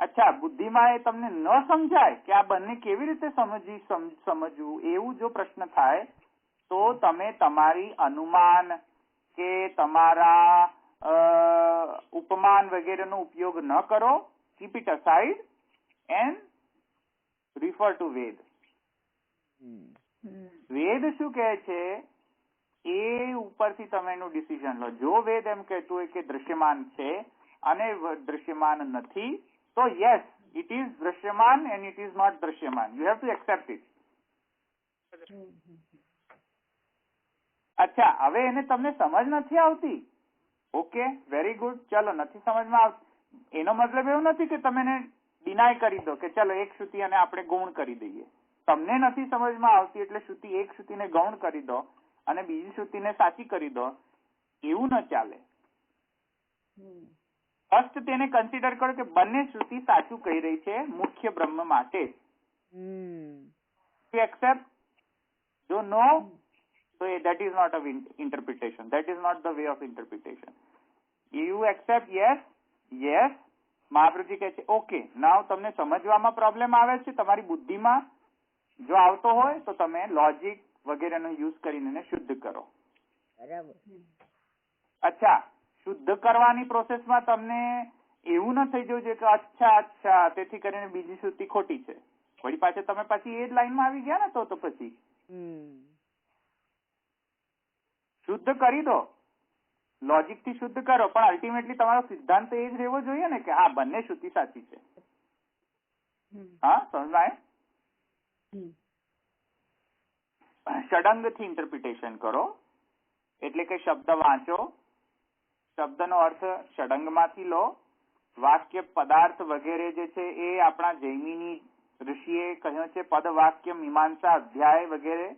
અચ્છા, બુદ્ધિમાં એ તમને ન સમજાય કે આ બંને કેવી રીતે સમજવું, એવું જો પ્રશ્ન થાય તો તમે તમારી અનુમાન કે તમારા ઉપમાન વગેરેનો ઉપયોગ ન કરો. Keep it aside and refer to Ved. Ved શું કહે છે એ ઉપરથી તમે એનું ડિસિઝન લો. જો વેદ એમ કહેતું હોય કે દૃશ્યમાન છે અને દૃશ્યમાન નથી, તો યસ, ઇટ ઇઝ દૃશ્યમાન એન્ડ ઇટ ઇઝ નોટ દૃશ્યમાન. You have two accept it. અચ્છા, હવે એને તમને સમજ નથી આવતી, ઓકે, વેરી ગુડ. ચલો, નથી સમજમાં આવતું એનો મતલબ એવું નથી કે તમે એને ડિનાય કરી દો કે ચલો એક શ્રુતિ અને આપણે ગૌણ કરી દઈએ. તમને નથી સમજમાં આવતી એટલે શ્રુતિ એક શ્રુતિને ગૌણ કરી દો અને બીજી શ્રુતિને સાચી કરી દો, એવું ન ચાલે. ફર્સ્ટ તેને કન્સિડર કરો કે બંને શ્રુતિ સાચું કહી રહી છે મુખ્ય બ્રહ્મ માટે. You accept? જો નો, so that is not of interpretation. That is not the way of interpretation. You accept? Yes? Yes. Mahaprabhuji કહે છે ઓકે, નાવ તમને સમજવામાં પ્રોબ્લેમ આવે છે, તમારી બુદ્ધિમાં જો આવતો હોય તો તમે લોજિક વગેરેનો યુઝ કરીને એને શુદ્ધ કરો. બરાબર. અચ્છા, શુદ્ધ કરવાની પ્રોસેસમાં તમને એવું ન થઈ જવું જોઈએ કે અચ્છા તેથી કરીને બીજી શ્રુતિ ખોટી છે, વળી પાછળ તમે પછી એ જ લાઈનમાં આવી ગયા ને તો પછી શુદ્ધ કરી દો, લોજિક થી શુદ્ધ કરો, પણ અલ્ટિમેટલી તમારો સિદ્ધાંત એ જ રહેવો જોઈએ ને કે હા બંને શ્રુતિ સાચી છે. હા, સમજાય? ષડંગ થી ઇન્ટરપ્રિટેશન કરો એટલે કે શબ્દ વાંચો, શબ્દનો અર્થ ષડંગમાંથી લો, વાક્ય પદાર્થ વગેરે જે છે એ આપણા જૈમિની ઋષિએ કહ્યું છે પદ વાક્ય મીમાંસા અધ્યાય વગેરે,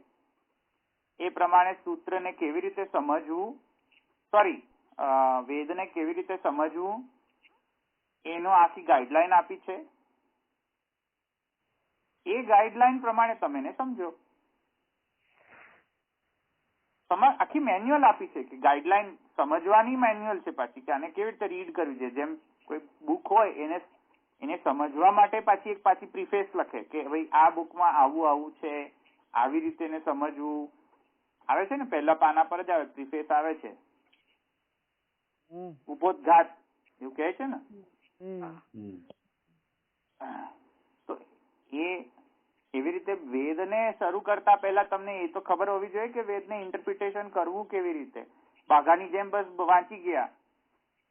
એ પ્રમાણે સૂત્રને કેવી રીતે સમજવું, વેદને કેવી રીતે સમજવું એનો આખી ગાઈડલાઈન આપી છે. એ ગાઈડલાઈન પ્રમાણે તમે એને સમજો. આખી મેન્યુઅલ આપી છે કે ગાઈડલાઈન સમજવાની મેન્યુઅલ છે પાછી કે આને કેવી રીતે રીડ કરવી છે. જેમ કોઈ બુક હોય એને સમજવા માટે પાછી પ્રીફેસ લખે કે ભાઈ આ બુકમાં આવું છે, આવી રીતે એને સમજવું આવે છે ને, પહેલા પાના પર જ આવે પ્રીફેસ આવે છે, ઉપોદ્ઘાત એવું કહે છે ને. તો એવી રીતે વેદને શરૂ કરતા પહેલા તમને એ તો ખબર હોવી જોઈએ કે વેદને ઇન્ટરપ્રિટેશન કરવું કેવી રીતે. બાઘાની જેમ બસ વાંચી ગયા,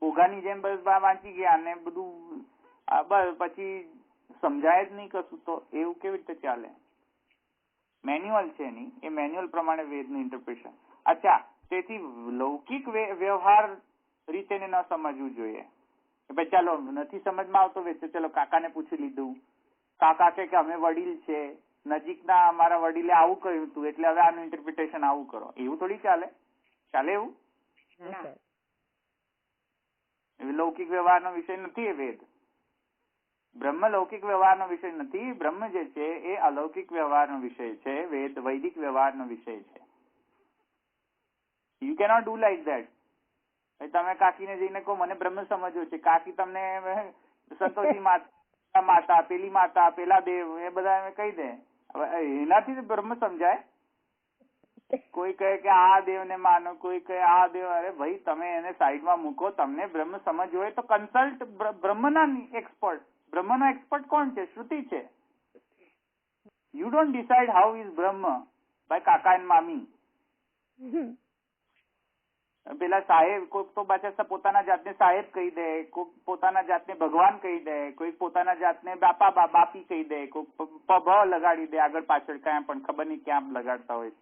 બોઘાની જેમ બસ વાંચી ગયા અને બધું બસ પછી સમજાય જ નહીં કશું, તો એવું કેવી રીતે ચાલે? મેન્યુઅલ છે એની, એ મેન્યુઅલ પ્રમાણે વેદનું ઇન્ટરપ્રિટેશન. અચ્છા, તેથી લૌકિક વ્યવહાર રીતે ન સમજવું જોઈએ કે ભાઈ ચાલો નથી સમજમાં આવતો વેદ તો ચલો કાકાને પૂછી લીધું, કાકા કે અમે વડીલ છે, નજીકના અમારા વડીલે આવું કહ્યું હતું એટલે હવે આનું ઇન્ટરપ્રિટેશન આવું કરો, એવું થોડી ચાલે? ચાલે એવું? લૌકિક વ્યવહારનો વિષય નથી એ વેદ. બ્રહ્મ લૌકિક વ્યવહારનો વિષય નથી, બ્રહ્મ જે છે એ અલૌકિક વ્યવહારનો વિષય છે, વેદ વૈદિક વ્યવહારનો વિષય છે. You cannot do like that. તમે કાકીને જઈને કહો મને બ્રહ્મ સમજવો છે, કાકી તમને સંતોષી માતા પેલી માતા પેલા દેવ એ બધા કહી દે, એનાથી બ્રહ્મ સમજાય? કોઈ કહે કે આ દેવને માનો, કોઈ કહે આ દેવ. અરે ભાઈ તમે એને સાઈડમાં મૂકો, તમને બ્રહ્મ સમજવો હોય તો કન્સલ્ટ બ્રહ્મના એક્સપર્ટ. બ્રહ્મનો એક્સપર્ટ કોણ છે? શ્રુતિ છે. You don't decide how is બ્રહ્મ બાય કાકા એન્ડ મામી. પેલા સાહેબ કોઈક તો પાછા પોતાના જાતને સાહેબ કહી દે, કોઈક પોતાના જાતને ભગવાન કહી દે, કોઈક પોતાના જાતને બાપા બાપી કહી દે, કોઈક ભ લગાડી દે આગળ પાછળ ક્યાં પણ ખબર નહીં ક્યાં લગાડતા હોય.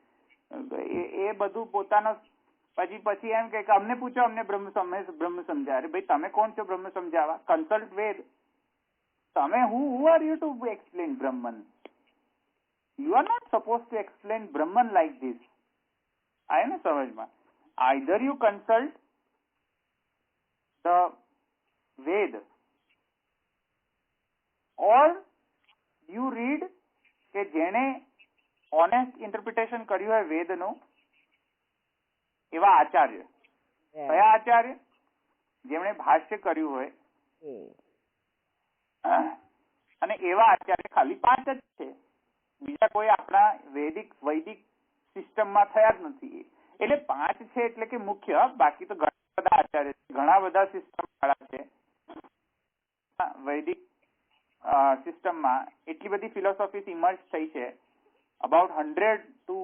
એ બધું પોતાનો પછી એમ કે અમને પૂછો અમને બ્રહ્મ સમજાય. અરે ભાઈ તમે કોણ છો બ્રહ્મ સમજાવવા? કન્સલ્ટ વેદ. તમે who are you to explain Brahman? You are not supposed to explain Brahman like this. આય ને સમજમાં? Either you consult the Ved or you read કે જેણે ઓનેસ્ટ ઇન્ટરપ્રિટેશન કર્યું હોય વેદનું એવા આચાર્ય. કયા આચાર્ય? જેમણે ભાષ્ય કર્યું હોય. અને એવા આચાર્ય ખાલી 5 જ છે, બીજા કોઈ આપણા વૈદિક સિસ્ટમમાં થયા જ નથી. એટલે 5 છે એટલે કે મુખ્ય, બાકી તો ઘણા બધા આચાર્ય છે, ઘણા બધા સિસ્ટમ વાળા છે. વૈદિક સિસ્ટમમાં એટલી બધી ફિલોસોફીઝ ઇમર્જ થઈ છે, about 100 to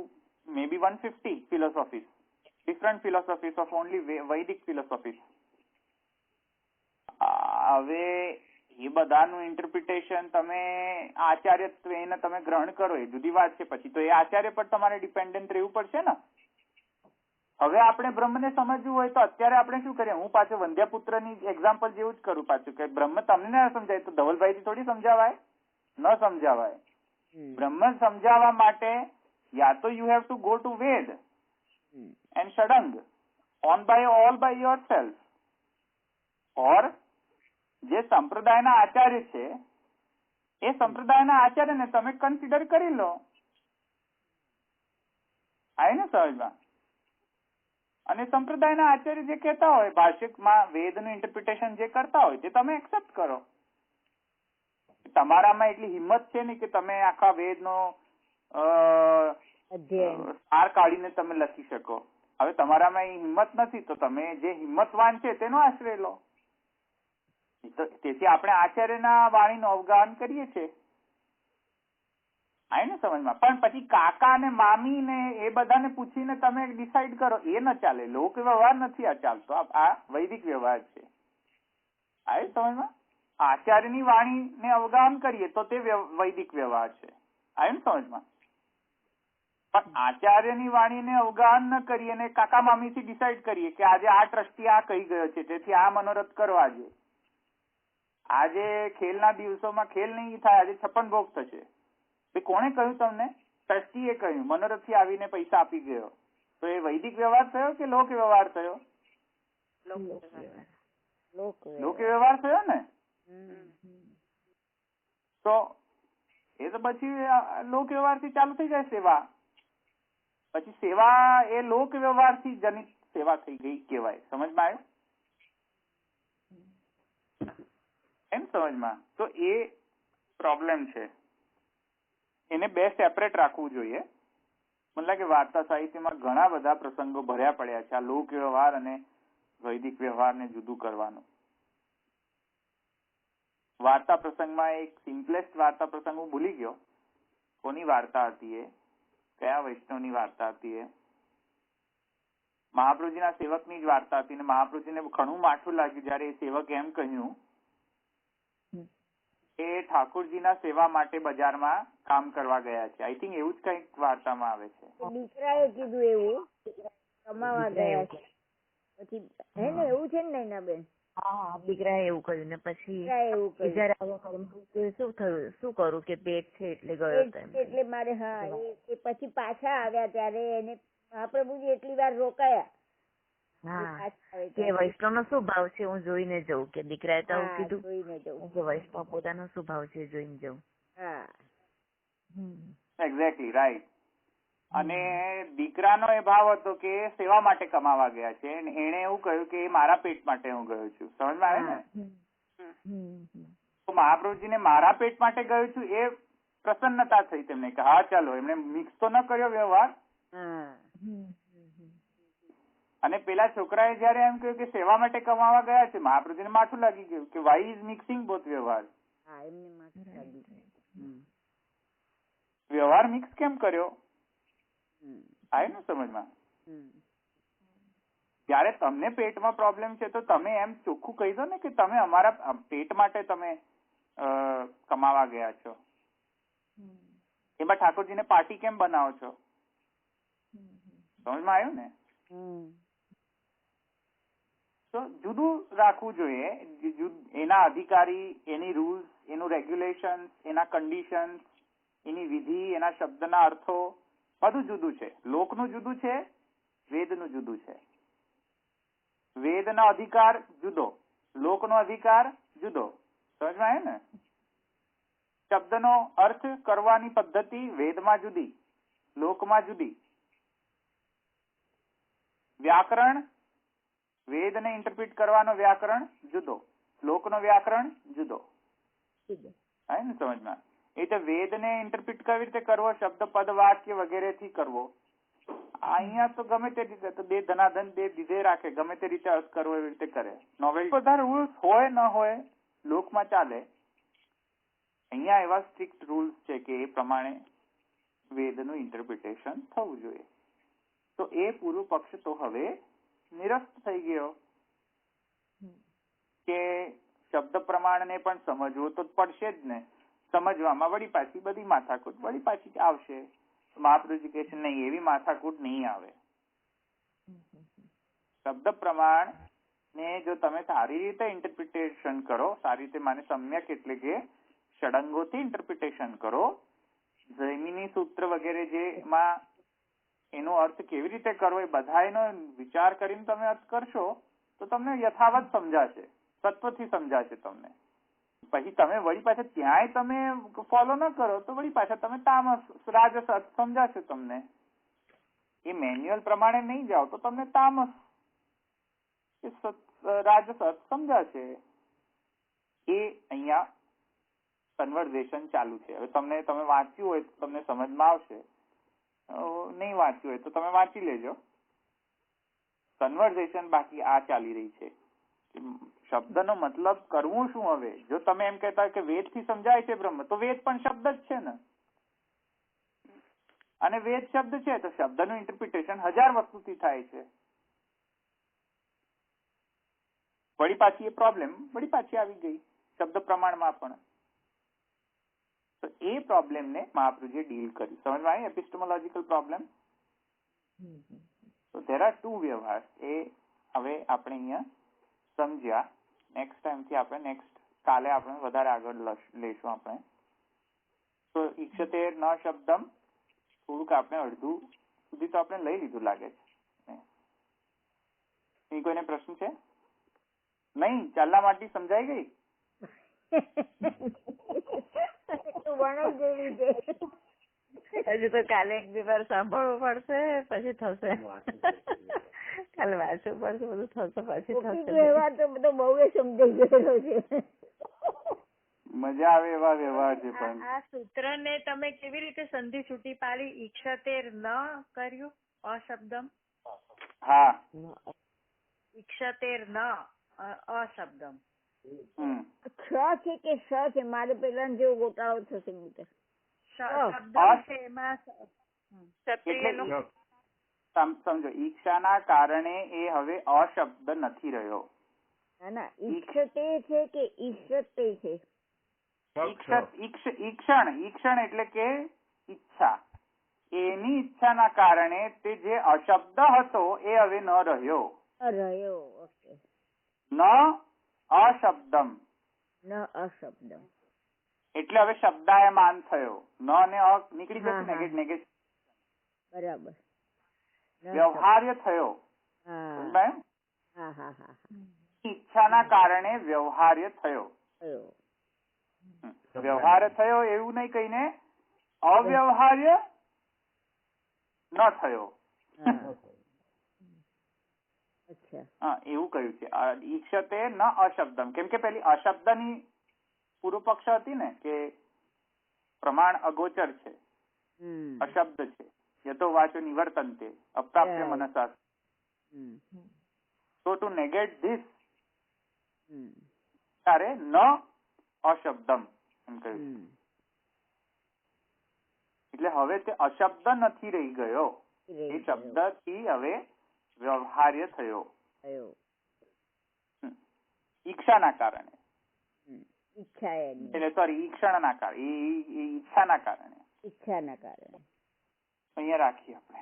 maybe 150 philosophies, different philosophies of only Vedic philosophies. હવે એ બધાનું ઇન્ટરપ્રિટેશન તમે આચાર્યત્વ એને તમે ગ્રહણ કરો એ જુદી વાત છે. પછી તો એ આચાર્ય પર તમારે ડિપેન્ડન્ટ રહેવું પડશે ને. હવે આપણે બ્રહ્મને સમજવું હોય તો અત્યારે આપણે શું કરીએ, હું પાછું વંધ્યાપુત્રની એક્ઝામ્પલ જેવું જ કરું પાછું, કે બ્રહ્મ તમને ના સમજાય તો ધવલભાઈથી થોડી સમજાવાય, ન સમજાવાય. બ્રહ્મ સમજાવવા માટે યા તો you have to go to Ved and ષડંગ on by all by yourself, or જે સંપ્રદાયના આચાર્ય છે એ સંપ્રદાયના આચાર્યને તમે કન્સિડર કરી લો. આય ને સમજમાં? અને સંપ્રદાયના આચાર્ય જે કહેતા હોય ભાષ્યમાં વેદનું ઇન્ટરપ્રિટેશન જે કરતા હોય તે તમે એક્સેપ્ટ કરો. તમારામાં એટલી હિંમત છે ને કે તમે આખા વેદનો સાર કાઢીને તમે લખી શકો. હવે તમારામાં એ હિંમત નથી તો તમે જે હિંમતવાન છે તેનો આશ્રય લો. તેથી આપણે આચાર્યના વાણીનું અવગાહન કરીએ છીએ. આય ને સમજમાં? પણ પછી કાકા ને મામી ને એ બધાને પૂછીને તમે ડિસાઈડ કરો એ ન ચાલે. લોક વ્યવહાર નથી આ ચાલતો, આ વૈદિક વ્યવહાર છે. આય સમજમાં? આચાર્યની વાણીને અવગાહન કરીએ તો તે વૈદિક વ્યવહાર છે. આય ને સમજમાં? પણ આચાર્યની વાણીને અવગાહન ન કરીએ અને કાકા મામીથી ડિસાઈડ કરીએ કે આજે આ ટ્રસ્ટી આ કહી ગયો છે તેથી આ મનોરથ કરવા છે. આજે ખેલના દિવસોમાં ખેલ નહીં થાય, આજે 56 ભોગ થશે. કોણે કહ્યું તમને? ટ્રસ્ટીએ કહ્યું, મનોરથથી આવીને પૈસા આપી ગયો. તો એ વૈદિક વ્યવહાર થયો કે લોક વ્યવહાર થયો? લોક વ્યવહાર થયો ને. તો એ તો પછી લોક વ્યવહારથી ચાલુ થઈ જાય સેવા. પછી સેવા એ લોક વ્યવહારથી જનિત સેવા થઈ ગઈ કહેવાય. સમજમાં આવ્યું? એમ સમજમાં? તો એ પ્રોબ્લેમ છે. એને બે સેપરેટ રાખવું જોઈએ. મને લાગે વાર્તા સાહિત્યમાં ઘણા બધા પ્રસંગો ભર્યા પડ્યા છે આ લોક વ્યવહાર અને વૈદિક વ્યવહારને જુદું કરવાનું. વાર્તા પ્રસંગમાં એક સિમ્પલેસ્ટ વાર્તા પ્રસંગ હું ભૂલી ગયો. કોની વાર્તા હતી એ? કયા વૈષ્ણવની વાર્તા હતી એ? મહાપ્રભુજીના સેવકની જ વાર્તા હતી. ને મહાપ્રભુજીને ઘણું માઠું લાગ્યું જયારે એ સેવક એમ કહ્યું એ ઠાકોરજીના સેવા માટે બજારમાં કામ કરવા ગયા છે. આઈ થિંક એવું જ કઈક વાર્તામાં આવે છે. દીકરાએ કીધું એવું કમાવા ગયા છે પછી, હે ને? એવું છે ને નૈનાબેન? હા, દીકરાએ એવું કહ્યું ને પછી એવું કહ્યું જયારે શું થયું, શું કરું કે પેટ છે એટલે ગયો એટલે મારે. હા, એ પછી પાછા આવ્યા ત્યારે એને મહાપ્રભુજી એટલી વાર રોકાયા. હા, કે વૈષ્ણવ નો શું ભાવ છે હું જોઈને જઉં. કે દીકરાએ તો કીધું જોઈને જવું કે વૈષ્ણવ પોતાનો શું ભાવ છે જોઈને જવું. હા, એક્ઝેક્ટલી રાઈટ. અને દીકરાનો એ ભાવ હતો કે સેવા માટે કમાવા ગયા છે. એને એવું કહ્યું કે મારા પેટ માટે હું ગયો છું. સમજમાં આવે ને? તો મહાપ્રભુજીને મારા પેટ માટે ગયો છું એ પ્રસન્નતા થઈ તેમને કે હા ચાલો, એમને મિક્સ તો ન કર્યો વ્યવહાર. અને પેલા છોકરાએ જયારે એમ કહ્યું કે સેવા માટે કમાવા ગયા છે, મહાપ્રભુજીને માથું લાગી ગયું કે વાય ઇઝ મિક્સિંગ બોથ વ્યવહાર. વ્યવહાર મિક્સ કેમ કર્યો? આવે ને સમજમાં? જયારે તમને પેટમાં પ્રોબ્લેમ છે તો તમે એમ ચોખ્ખું કહી દો ને કે તમે અમારા પેટ માટે તમે કમાવા ગયા છો. એમાં ઠાકોરજીને પાર્ટી કેમ બનાવો છો? સમજમાં આવ્યું ને? તો જુદું રાખવું જોઈએ. એના અધિકારી, એની રૂલ્સ, એનું રેગ્યુલેશન, એના કન્ડિશન, એની વિધિ, એના શબ્દના અર્થો બધું જુદું છે. લોકનું જુદું છે, વેદનું જુદું છે. વેદનો અધિકાર જુદો, લોકનો અધિકાર જુદો. સમજમાં આવે ને? શબ્દનો અર્થ કરવાની પદ્ધતિ વેદમાં જુદી, લોકમાં જુદી. વ્યાકરણ, વેદને ઇન્ટરપ્રિટ કરવાનો વ્યાકરણ જુદો, લોકનો વ્યાકરણ જુદો. આવે ને સમજમાં? એ તો વેદને ઇન્ટરપ્રિટ કેવી રીતે કરવો, શબ્દ પદ વાક્ય વગેરેથી કરવો. અહીંયા તો ગમે તે રીતે તો બે ધનાધન બે દીધે રાખે, ગમે તે રીતે અર્થ કરવો એવી રીતે કરે. નોવેલ બધા રૂલ્સ હોય ન હોય લોકમાં ચાલે. અહીંયા એવા સ્ટ્રિક્ટ રૂલ્સ છે કે એ પ્રમાણે વેદનું ઇન્ટરપ્રિટેશન થવું જોઈએ. તો એ પૂર્વ પક્ષ તો હવે નિરસ્ત થઈ ગયો કે શબ્દ પ્રમાણને પણ સમજવું તો પડશે જ ને. સમજવામાં વળી પાછી બધી માથાકૂટ વળી પાછી આવશે. મહાપ્રભુજી કહે છે નહીં, એવી માથાકૂટ નહીં આવે. શબ્દ પ્રમાણ ને જો તમે સારી રીતે ઇન્ટરપ્રિટેશન કરો, સારી રીતે માને સમ્યક એટલે કે ષડંગોથી ઇન્ટરપ્રિટેશન કરો, જૈમિની સૂત્ર વગેરે જેમાં એનો અર્થ કેવી રીતે કરવો એ બધાનો વિચાર કરીને તમે અર્થ કરશો તો તમને યથાવત સમજાશે, તત્વથી સમજાશે તમને. પછી તમે વળી પાછા ત્યાંય તમે ફોલો ન કરો તો વળી પાછા તમે તામસ રાજસ અર્થ સમજાશે તમને. એ મેન્યુઅલ પ્રમાણે નહીં જાઓ તો તમને તામસ રાજસ અર્થ સમજાશે. એ અહીંયા કન્વર્ઝેશન ચાલુ છે. હવે તમે વાંચ્યું હોય તો તમને સમજમાં આવશે, નહીં વાંચ્યું હોય તો તમે વાંચી લેજો. કન્વર્ઝેશન બાકી આ ચાલી રહી છે. શબ્દનો મતલબ કરવું શું? હવે જો તમે એમ કહેતા કે વેદથી સમજાય છે બ્રહ્મ, તો વેદ પણ શબ્દ જ છે ને, અને વેદ શબ્દ છે તો શબ્દનું ઇન્ટરપ્રિટેશન 1000 વસ્તુથી થાય છે. વળી પાછી એ પ્રોબ્લેમ વળી પાછી આવી ગઈ શબ્દ પ્રમાણમાં પણ. તો એ પ્રોબ્લેમને મહાપ્રભુજીએ ડીલ કરી. સમજમાં આવી એપિસ્ટેમોલોજીકલ પ્રોબ્લેમ? તો ધેર આર ટુ વ્યવહાર. એ હવે આપણે અહીંયા સમજ્યા. નેક્સ્ટ ટાઈમથી આપણે કાલે આપણે વધારે આગળ લઈશું આપણે. તો ઈક્ષતે ન શબ્દમ થોડુંક આપણે અડધું સુધી તો આપણે લઈ લીધું લાગે છે. એ કોઈને પ્રશ્ન છે? નહીં? ચાલના માટે સમજાઈ ગઈ? હજુ તો કાલે એક બે વાર સાંભળવું પડશે, પછી થશે. કાલે વાંચવું પડશે, બધું થશે, પછી થશે. વ્યવહાર તો બધો બહુ સમજાઈ ગયેલો છે. મજા આવે એવા વ્યવહાર છે. પણ આ સૂત્રને તમે કેવી રીતે સંધિ છૂટી પાડી? ઈક્ષતેર ન કર્યું અશબ્દમ. હા, ઈક્ષતેર ન અશબ્દમ. ક્ષ છે કે સ છે? મારે પેલા જેવો ગોટાળો થશે. શબ્દ છે એમાં ક્ષત્રિયનો સમજો, ઈચ્છાના કારણે એ હવે અશબ્દ નથી રહ્યો. ના, ઈક્ષતે છે કે ઈક્ષતે છે? ઈક્ષણ એટલે કે ઈચ્છા. એની ઈચ્છાના કારણે તે જે અશબ્દ હતો એ હવે ન રહ્યો. ઓકે. ન અશબ્દમ. ન અશબ્દમ એટલે હવે શબ્દાયમાન થયો. ન ને અ નીકળી જશે. નેગેટ. બરાબર. વ્યવહાર્ય થયો. ઈચ્છાના કારણે વ્યવહાર્ય થયો. વ્યવહાર થયો એવું નહીં કહીને અવ્યવહાર્ય ન થયો. એવું કહ્યું છે. ઈક્ષતે ન અશબ્દમ. કેમ કે પેલી અશબ્દની પૂર્વ પક્ષ હતી ને કે પ્રમાણ અગોચર છે, અશબ્દ છે. યતો વાચો નિવર્તન્તે અપ્રાપ્ય મનસા. So to negate this, ત્યારે ન અશબ્દમ એમ કહ્યું. એટલે હવે તે અશબ્દ નથી રહી ગયો, એ શબ્દથી હવે વ્યવહાર્ય થયો. ઈચ્છાના કારણે. ઈક્ષણના કારણે, ઈચ્છાના કારણે. અહીંયા રાખીએ આપણે.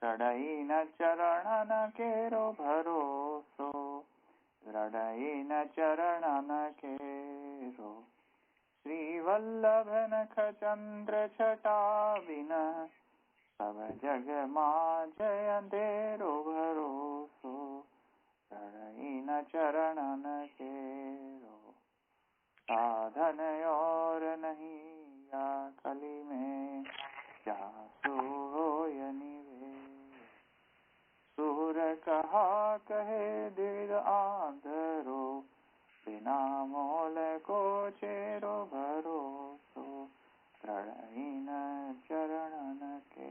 રડાઈ ન ચરણ ન કેરો ભરોસો, રડાઈ ન ચરણ ન કેરો, શ્રી વલ્લભ નખ ચંદ્ર છટા વિન, સબ જગમાં જય અંધેરો ભરોસો, રડાઈ ન ચરણ ન કેરો, साधन और नहीं या कली में जासु होय निवेश, सुर कहा કહે દિલ આંધરો, बिना मोल को चेरो भरोસો, પ્રણયન ચરણ કે.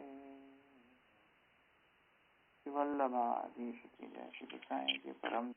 વલ્લભાધીશ કી જય. શ્રી સાંઈ કે પરમ